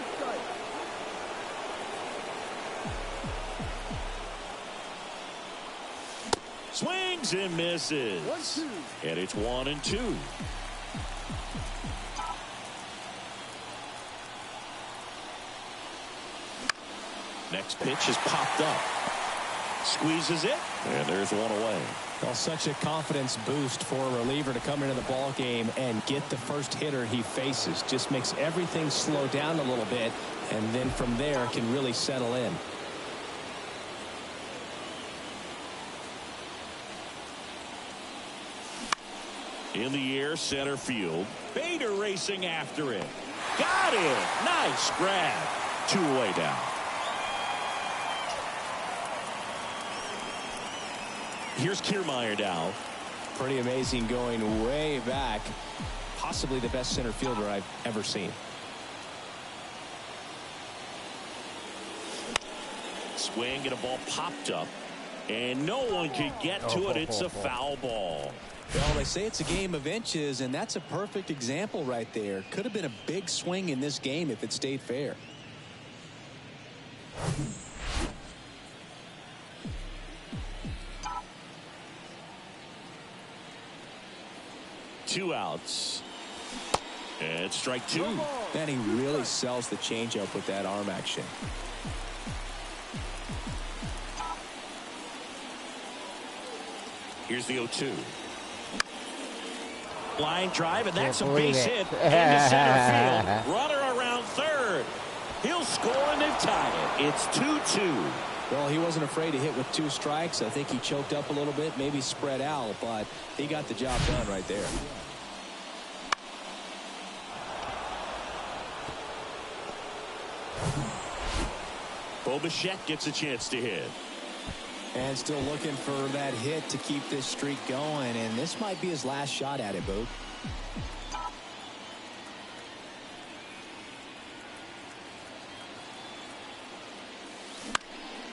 Swings and misses. 1-2. And it's 1-2. Next pitch is popped up. Squeezes it. And there's one away. Well, such a confidence boost for a reliever to come into the ball game and get the first hitter he faces. Just makes everything slow down a little bit, and then from there can really settle in. In the air, center field. Bader racing after it. Got it. Nice grab. Two-way down. Here's Kiermaier now. Pretty amazing, going way back. Possibly the best center fielder I've ever seen. Swing and a ball popped up. And no one could get to it. It's a foul ball. Well, they say it's a game of inches, and that's a perfect example right there. Could have been a big swing in this game if it stayed fair. Two outs. And strike two. And he really sells the changeup with that arm action. Here's the 0-2. Line drive, and that's a base hit into center field. Runner around third. He'll score, and they've tied it. It's 2-2. Well, he wasn't afraid to hit with 2 strikes. I think he choked up a little bit, maybe spread out, but he got the job done right there. Bo Bichette gets a chance to hit. And still looking for that hit to keep this streak going, and this might be his last shot at it, Boog.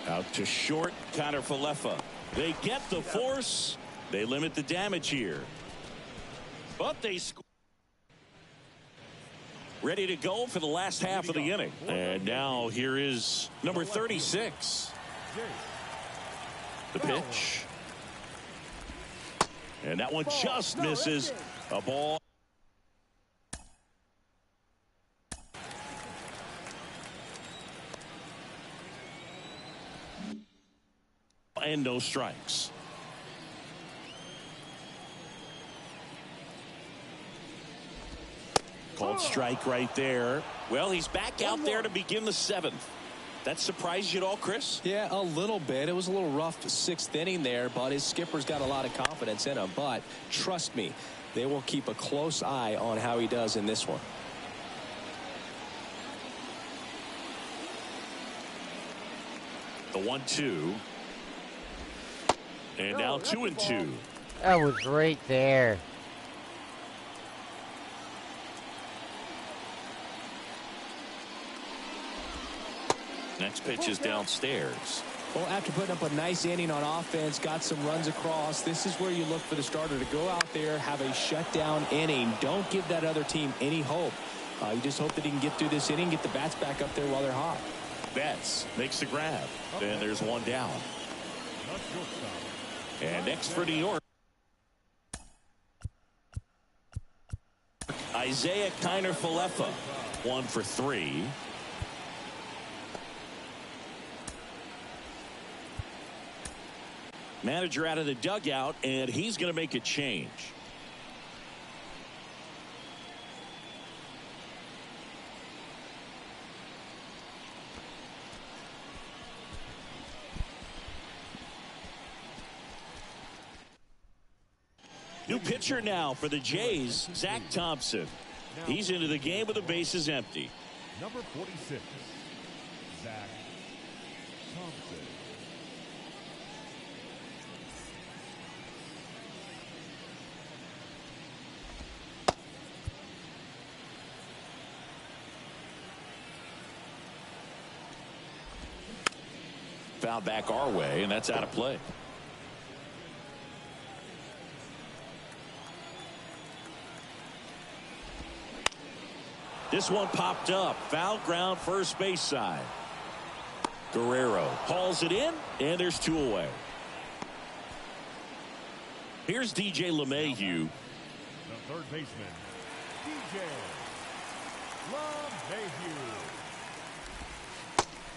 Out to short, Connor Falefa. They get the force. They limit the damage here. But they score. Ready to go for the last half of the inning. And now here is number 36. The pitch. And that one just misses. A ball. And no strikes. Called strike right there. Well, he's back out there to begin the 7th. That surprised you at all, Chris? Yeah, a little bit. It was a little rough 6th inning there, but his skipper's got a lot of confidence in him. But trust me, they will keep a close eye on how he does in this one. The 1-2. And now 2-2. That was right there. Next pitch is downstairs. Well, after putting up a nice inning on offense, got some runs across, this is where you look for the starter to go out there, have a shutdown inning. Don't give that other team any hope. You just hope that he can get through this inning, get the bats back up there while they're hot. Betts makes the grab. And there's one down. And next for New York, Isaiah Kiner Falefa, 1 for 3. Manager out of the dugout, and he's going to make a change. New pitcher now for the Jays, Zach Thompson. He's into the game with the bases empty. Number 46, Zach Thompson. Foul back our way, and that's out of play. This one popped up. Foul ground, first base side. Guerrero hauls it in, and there's 2 away. Here's DJ LeMahieu. The third baseman, DJ LeMahieu.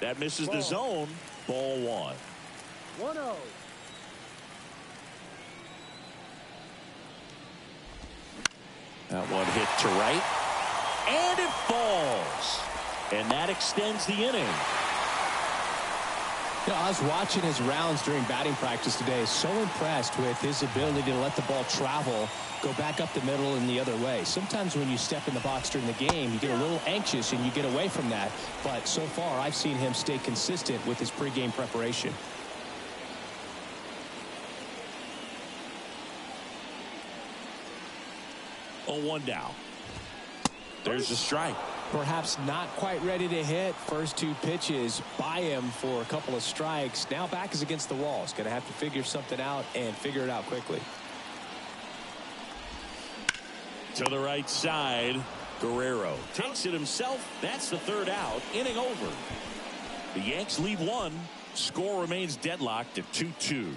That misses the zone. Ball 1. 1-0. That one hit to right. And it falls. And that extends the inning. You know, I was watching his rounds during batting practice today. So impressed with his ability to let the ball travel, go back up the middle and the other way. Sometimes when you step in the box during the game, you get a little anxious and you get away from that. But so far, I've seen him stay consistent with his pregame preparation. Oh, 1 down. There's a strike. Perhaps not quite ready to hit. First 2 pitches by him for a couple of strikes. Now back is against the wall. He's going to have to figure something out and figure it out quickly. To the right side, Guerrero takes it himself. That's the 3rd out. Inning over. The Yanks lead 1. Score remains deadlocked at 2-2.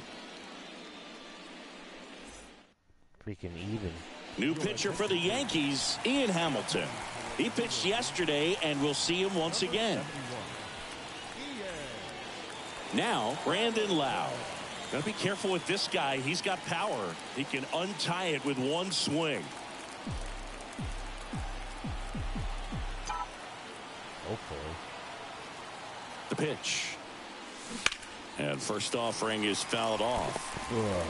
Freaking even. New pitcher for the Yankees, Ian Hamilton. He pitched yesterday, and we'll see him once again. Now, Brandon Lau. Gotta be careful with this guy. He's got power. He can untie it with 1 swing. Hopefully. The pitch. And first offering is fouled off. Ugh.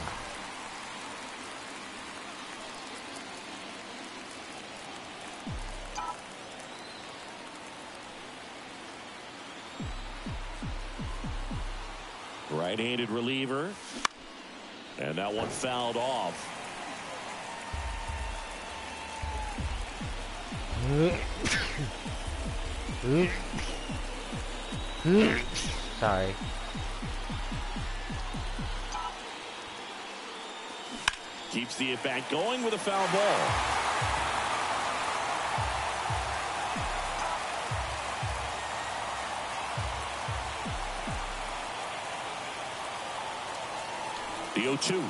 Right-handed reliever. And that one fouled off. Sorry. Keeps the at-bat going with a foul ball. The 0-2.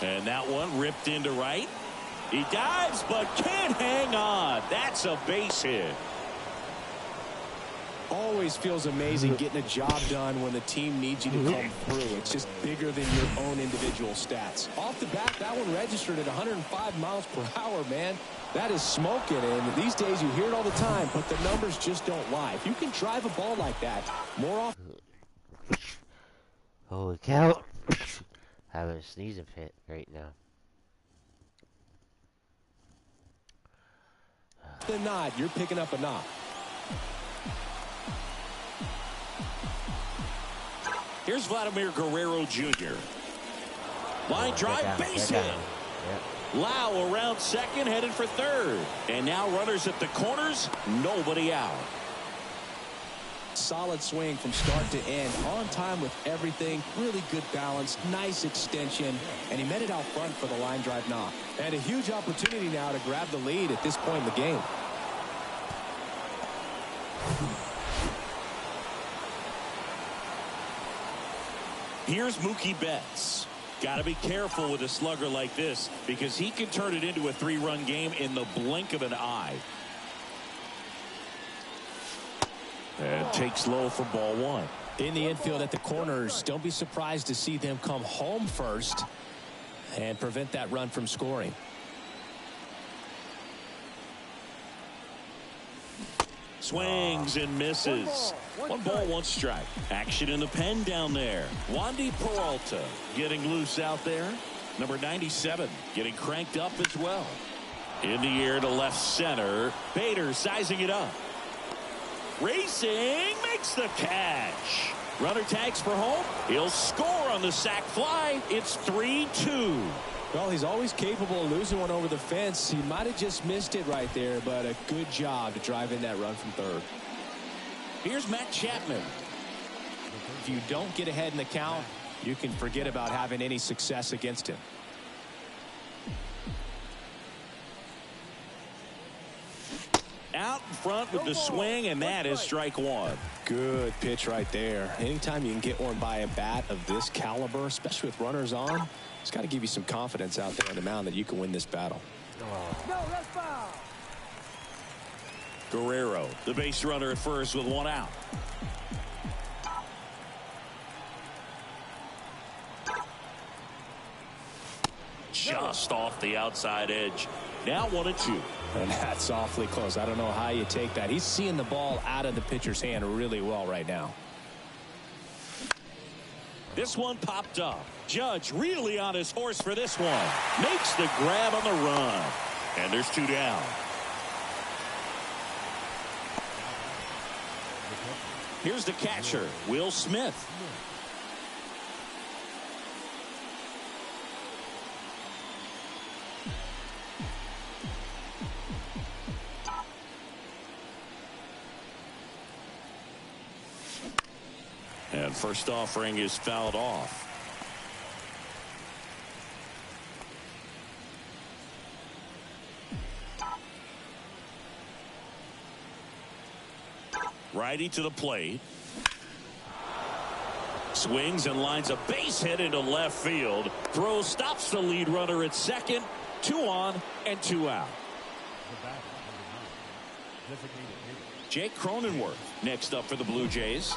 And that one ripped into right. He dives but can't hang on. That's a base hit. Always feels amazing getting a job done when the team needs you to come through. It's just bigger than your own individual stats. Off the bat, that one registered at 105 miles per hour, man. That is smoking, and these days you hear it all the time, but the numbers just don't lie. If you can drive a ball like that more often. Holy cow. Having a sneezing fit right now. Than not, you're picking up a knock. Here's Vladimir Guerrero Jr. Line drive, base hit. Lau around second, headed for third. And now runners at the corners, nobody out. Solid swing from start to end, on time with everything, really good balance, nice extension, and he met it out front for the line drive knock. And a huge opportunity now to grab the lead at this point in the game. Here's Mookie Betts. Got to be careful with a slugger like this because he can turn it into a 3-run game in the blink of an eye. And takes low for ball one. In the infield at the corners, don't be surprised to see them come home first and prevent that run from scoring. Swings and misses. One ball, one strike. Action in the pen down there. Wandy Peralta getting loose out there. Number 97 getting cranked up as well. In the air to left center. Bader sizing it up. Racing, makes the catch. Runner tags for home. He'll score on the sac fly. It's 3-2. Well, he's always capable of losing one over the fence. He might have just missed it right there, but a good job to drive in that run from third. Here's Matt Chapman. If you don't get ahead in the count, you can forget about having any success against him. Out in front with the swing, and that is strike one. Good pitch right there. Anytime you can get one by a bat of this caliber, especially with runners on, it's got to give you some confidence out there on the mound that you can win this battle. No, that's foul. Guerrero, the base runner at first with one out. Just off the outside edge. Now 1-2. And that's awfully close. I don't know how you take that. He's seeing the ball out of the pitcher's hand really well right now. This one popped up. Judge really on his horse for this one. Makes the grab on the run. And there's two down. Here's the catcher, Will Smith. And first offering is fouled off. Righty to the plate. Swings and lines a base hit into left field. Throw stops the lead runner at second. 2 on and 2 out. Jake Cronenworth next up for the Blue Jays.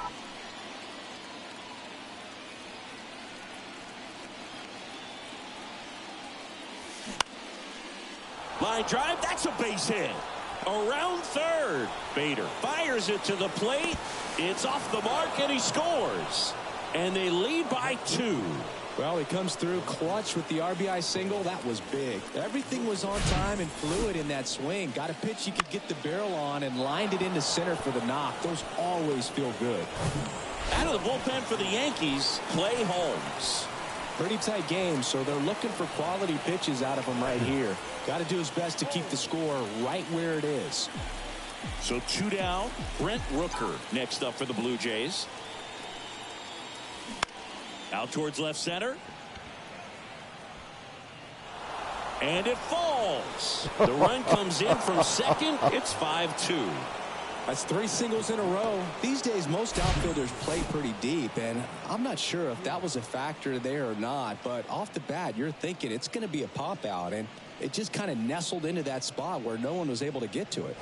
Line drive, that's a base hit. Around third. Bader fires it to the plate. It's off the mark, and he scores. And they lead by 2. Well, he comes through clutch with the RBI single. That was big. Everything was on time and fluid in that swing. Got a pitch he could get the barrel on and lined it into center for the knock. Those always feel good. Out of the bullpen for the Yankees, Clay Holmes. Pretty tight game, so they're looking for quality pitches out of him right here. Got to do his best to keep the score right where it is. So 2 down. Brent Rooker next up for the Blue Jays. Out towards left center. And it falls. The run comes in from second. It's 5-2. That's 3 singles in a row. These days, most outfielders play pretty deep, and I'm not sure if that was a factor there or not, but off the bat, you're thinking it's going to be a pop out, and it just kind of nestled into that spot where no one was able to get to it.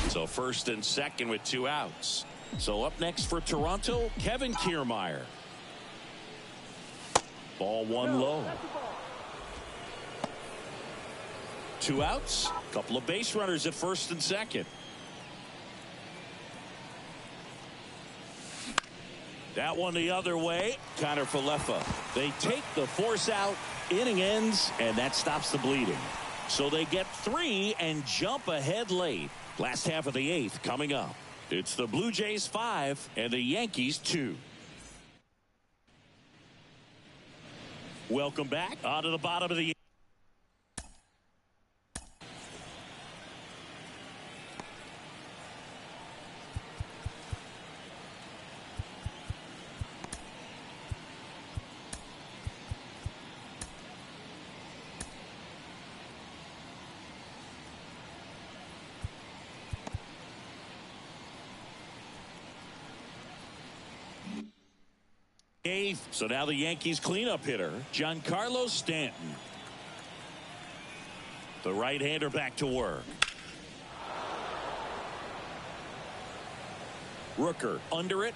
So first and second with 2 outs. So up next for Toronto, Kevin Kiermaier. Ball 1 low. 2 outs. Couple of base runners at first and second. That one the other way. Connor Falefa. They take the force out. Inning ends, and that stops the bleeding. So they get 3 and jump ahead late. Last half of the 8th coming up. It's the Blue Jays 5 and the Yankees 2. Welcome back. On to the bottom of the eighth. So now the Yankees cleanup hitter, Giancarlo Stanton. The right-hander back to work. Rooker under it.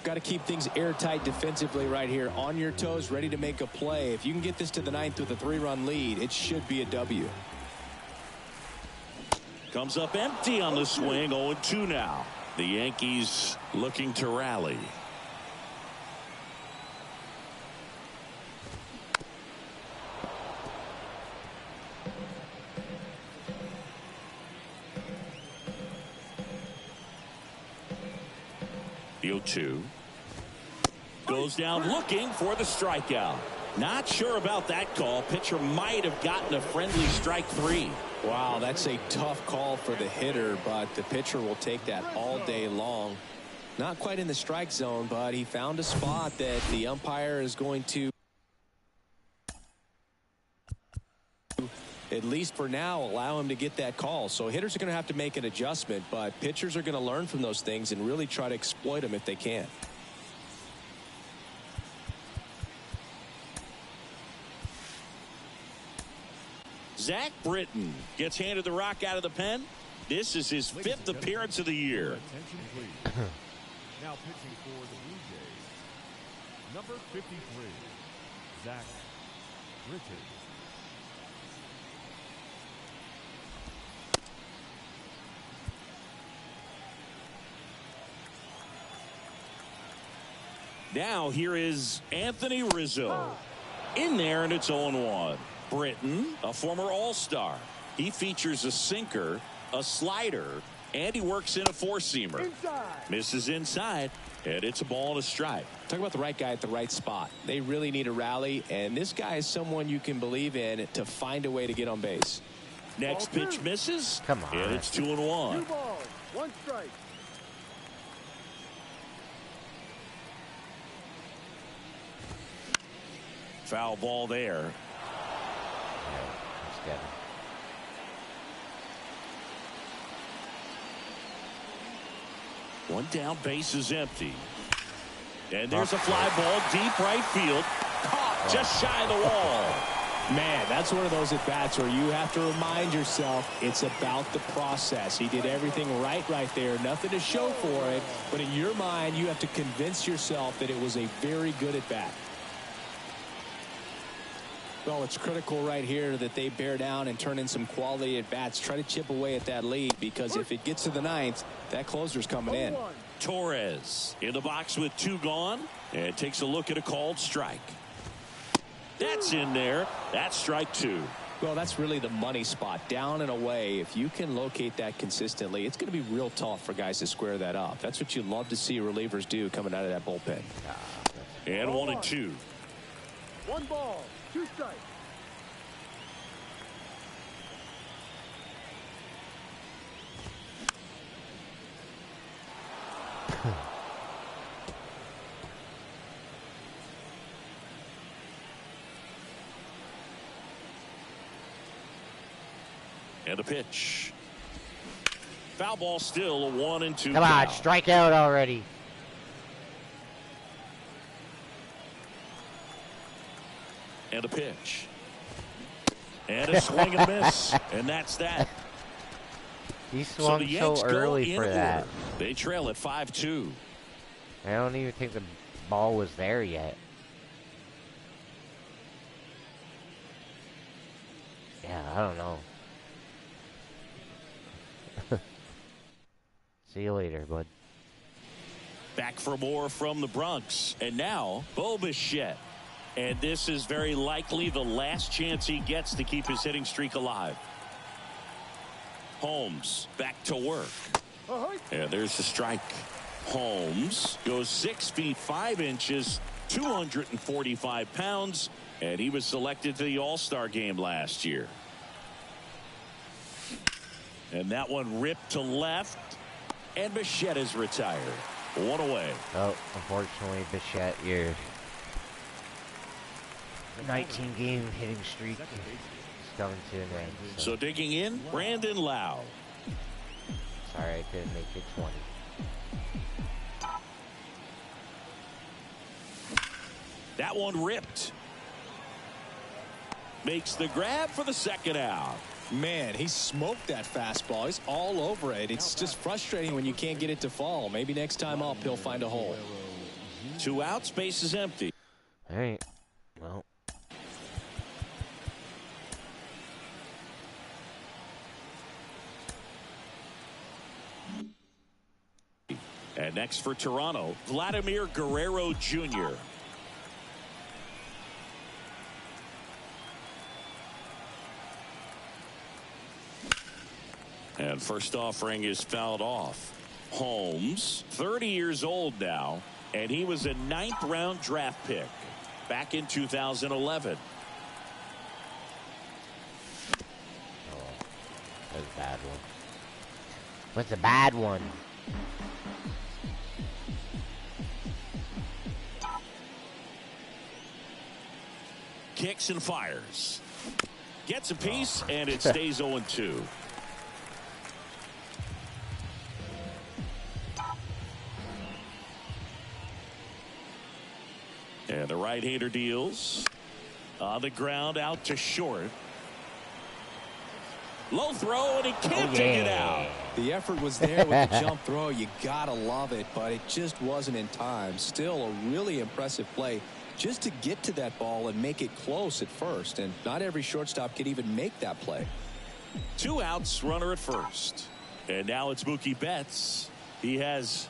Got to keep things airtight defensively right here. On your toes, ready to make a play. If you can get this to the 9th with a 3-run lead, it should be a W. Comes up empty on the swing. 0-2 now. The Yankees looking to rally. Field 2. Goes down looking for the strikeout. Not sure about that call. Pitcher might have gotten a friendly strike 3. Wow, that's a tough call for the hitter, but the pitcher will take that all day long. Not quite in the strike zone, but he found a spot that the umpire is going to, at least for now, allow him to get that call. So hitters are going to have to make an adjustment, but pitchers are going to learn from those things and really try to exploit them if they can. Zach Britton gets handed the rock out of the pen. This is his 5th appearance of the year. Attention, please. Now pitching for the Blue Jays, number 53, Zach Britton. Now here is Anthony Rizzo. In there, and it's 0-1. Britton, a former All-Star. He features a sinker, a slider, and he works in a four-seamer. Misses inside, and it's a ball and a strike. Talk about the right guy at the right spot. They really need a rally, and this guy is someone you can believe in to find a way to get on base. Next pitch misses. Come on. And it's 2-1. 2 balls, 1 strike. Foul ball there. One down, base is empty. And there's a fly ball deep right field. Caught just shy of the wall. Man, that's one of those at-bats where you have to remind yourself it's about the process. He did everything right there. Nothing to show for it. But in your mind, you have to convince yourself that it was a very good at-bat. Well, it's critical right here that they bear down and turn in some quality at bats. Try to chip away at that lead, because if it gets to the ninth, that closer's coming in. Torres in the box with 2 gone, and takes a look at a called strike. That's in there. That's strike 2. Well, that's really the money spot, down and away. If you can locate that consistently, it's going to be real tough for guys to square that up. That's what you love to see relievers do coming out of that bullpen. And 1-2. 1 ball, 2 strikes. And a pitch. Foul ball, still a 1-2. Come on, strike out already. And a pitch. And a swing and miss. And that's that. He swung so early for that. They trail at 5-2. I don't even think the ball was there yet. Yeah, I don't know. See you later, bud. Back for more from the Bronx. And now, Bo Bichette. And this is very likely the last chance he gets to keep his hitting streak alive. Holmes back to work. And there's the strike. Holmes goes 6 feet 5 inches, 245 pounds, and he was selected to the All-Star game last year. And that one ripped to left, and Bichette is retired. 1 away. Oh, unfortunately, Bichette, your 19-game hitting streak is coming to an end. So digging in, Brandon Lau. Sorry, I couldn't make it 20. That one ripped. Makes the grab for the second out. Man, he smoked that fastball. He's all over it. It's just frustrating when you can't get it to fall. Maybe next time up, he'll find a hole. 2 outs, base is empty. All right. Well. And next for Toronto, Vladimir Guerrero Jr. And first offering is fouled off. Holmes, 30 years old now, and he was a 9th-round draft pick back in 2011. Oh, that was a bad one. What's a bad one? Kicks and fires. Gets a piece, and it stays 0-2. And the right-hander deals. On the ground, out to short. Low throw, and he can't take it out. The effort was there with the jump throw. You gotta love it, but it just wasn't in time. Still a really impressive play just to get to that ball and make it close at first. And not every shortstop can even make that play. 2 outs, runner at first. And now it's Mookie Betts. He has,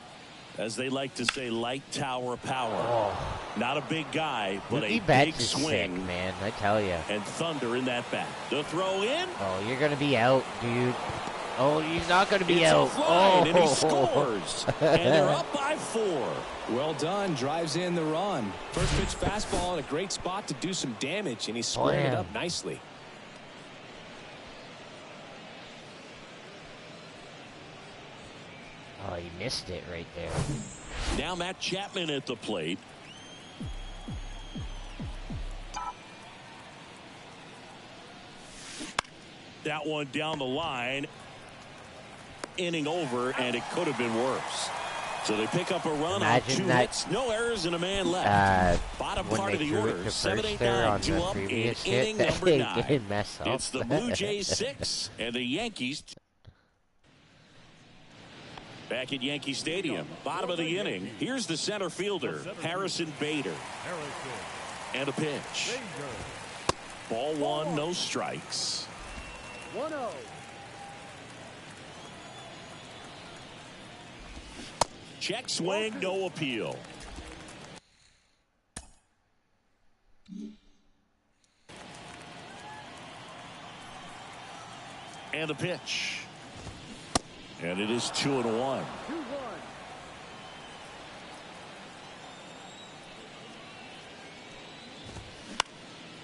as they like to say, light tower power. Oh. Not a big guy, but Mookie a Betts big is swing. sick, man. I tell you. And thunder in that bat. The throw in. Oh, you're gonna be out, dude. Oh, he's not gonna be It's out. a fly, Oh, and he scores. And they're up by 4. Well done. Drives in the run. First pitch fastball in a great spot to do some damage, and he squared it up nicely. Oh, he missed it right there. Now Matt Chapman at the plate. That one down the line. Inning over, and it could have been worse. So they pick up a run on 2 hits, no errors, and a man left. Bottom part of the order, 7-8-9, 2 up in inning number 9. It's the Blue Jays 6 and the Yankees. Back at Yankee Stadium, bottom of the inning. Here's the center fielder, Harrison Bader. And a pitch. Ball one, no strikes. 1-0. Check swing, no appeal. And the pitch. And it is 2-1. 2-1.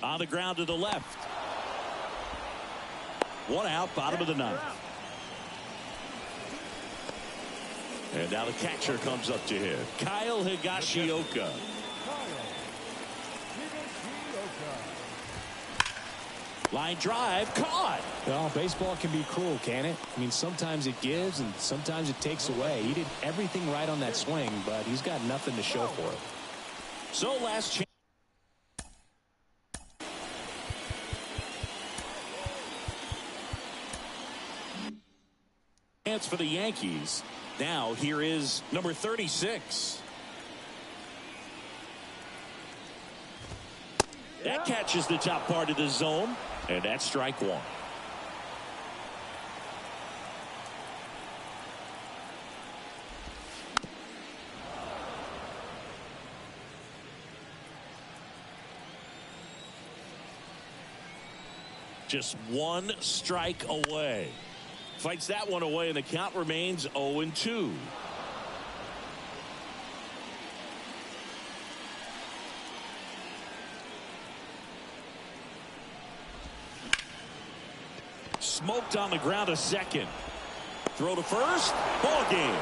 On the ground to the left. 1 out, bottom of the ninth. And now the catcher comes up to hit. Kyle Higashioka. Line drive, caught. Well, baseball can be cruel, can it? I mean, sometimes it gives and sometimes it takes away. He did everything right on that swing, but he's got nothing to show for it. So last chance. For the Yankees. Now here is number 36. That catches the top part of the zone, and that's strike one. Just 1 strike away. Fights that one away, and the count remains 0-2. Smoked on the ground to second. Throw to first. Ball game.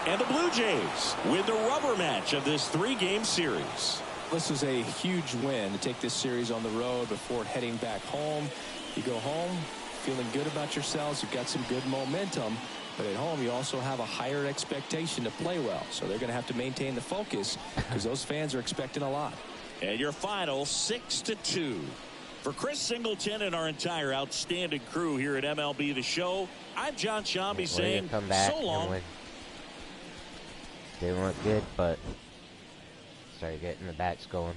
And the Blue Jays win the rubber match of this 3-game series. This was a huge win to take this series on the road before heading back home. You go home feeling good about yourselves. You've got some good momentum, but at home you also have a higher expectation to play well. So they're going to have to maintain the focus because those fans are expecting a lot. And your final 6-2. For Chris Singleton and our entire outstanding crew here at MLB The Show, I'm John Shambi saying come back so long. Didn't look good, but started getting the bats going.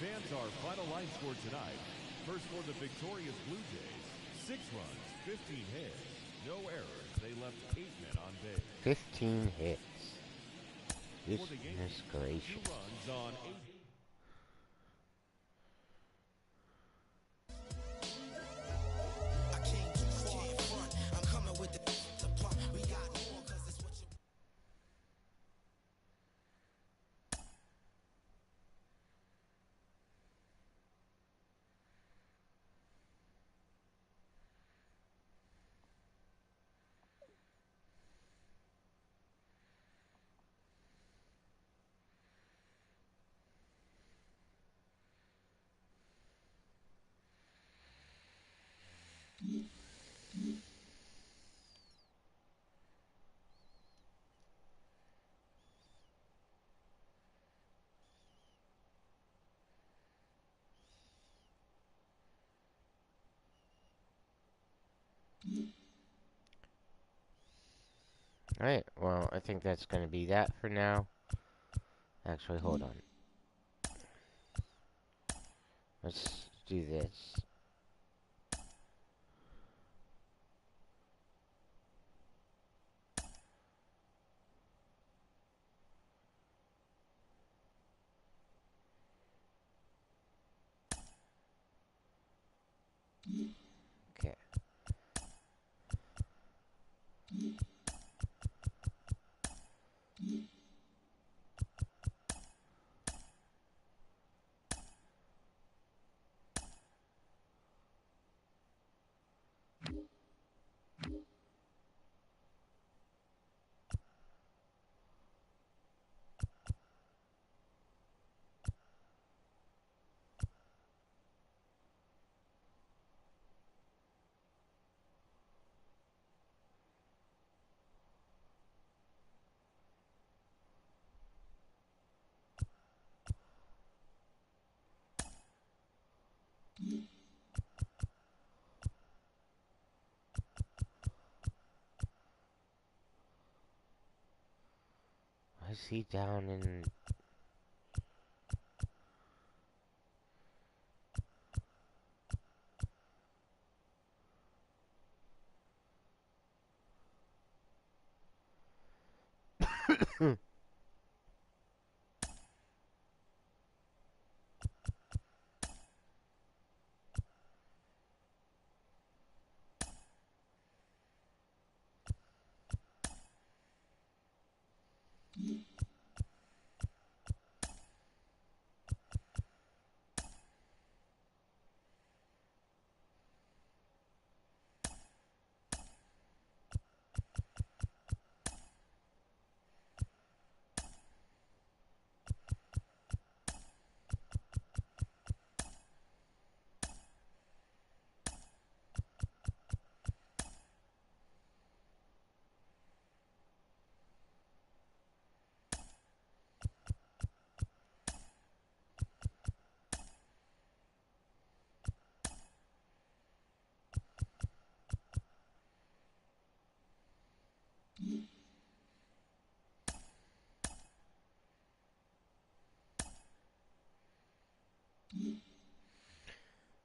Fans, our final line score tonight. First for the victorious Blue Jays, 6 runs, 15 hits, no errors. They left 8 men on base. 15 hits. For the Yankees, Goodness gracious. 2 runs on 8. Alright, well, I think that's going to be that for now. Actually, hold on. Let's do this. Okay. he down in...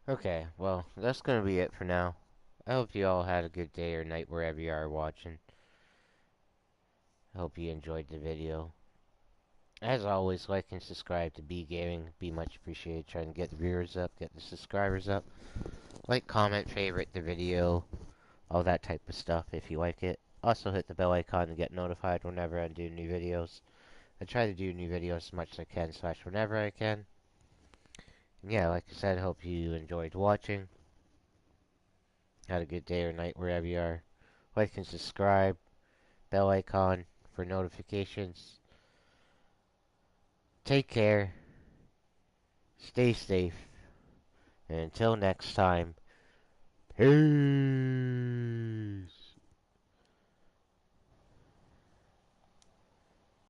Okay, well, that's gonna be it for now. I hope you all had a good day or night wherever you are watching. I hope you enjoyed the video. As always, like and subscribe to B Gaming. Be much appreciated. Trying to get the viewers up, get the subscribers up. Like, comment, favorite the video, all that type of stuff if you like it. Also hit the bell icon to get notified whenever I do new videos. I try to do new videos as much as I can / whenever I can. And yeah, like I said, hope you enjoyed watching. Had a good day or night wherever you are. Like and subscribe. Bell icon for notifications. Take care. Stay safe. And until next time, peace.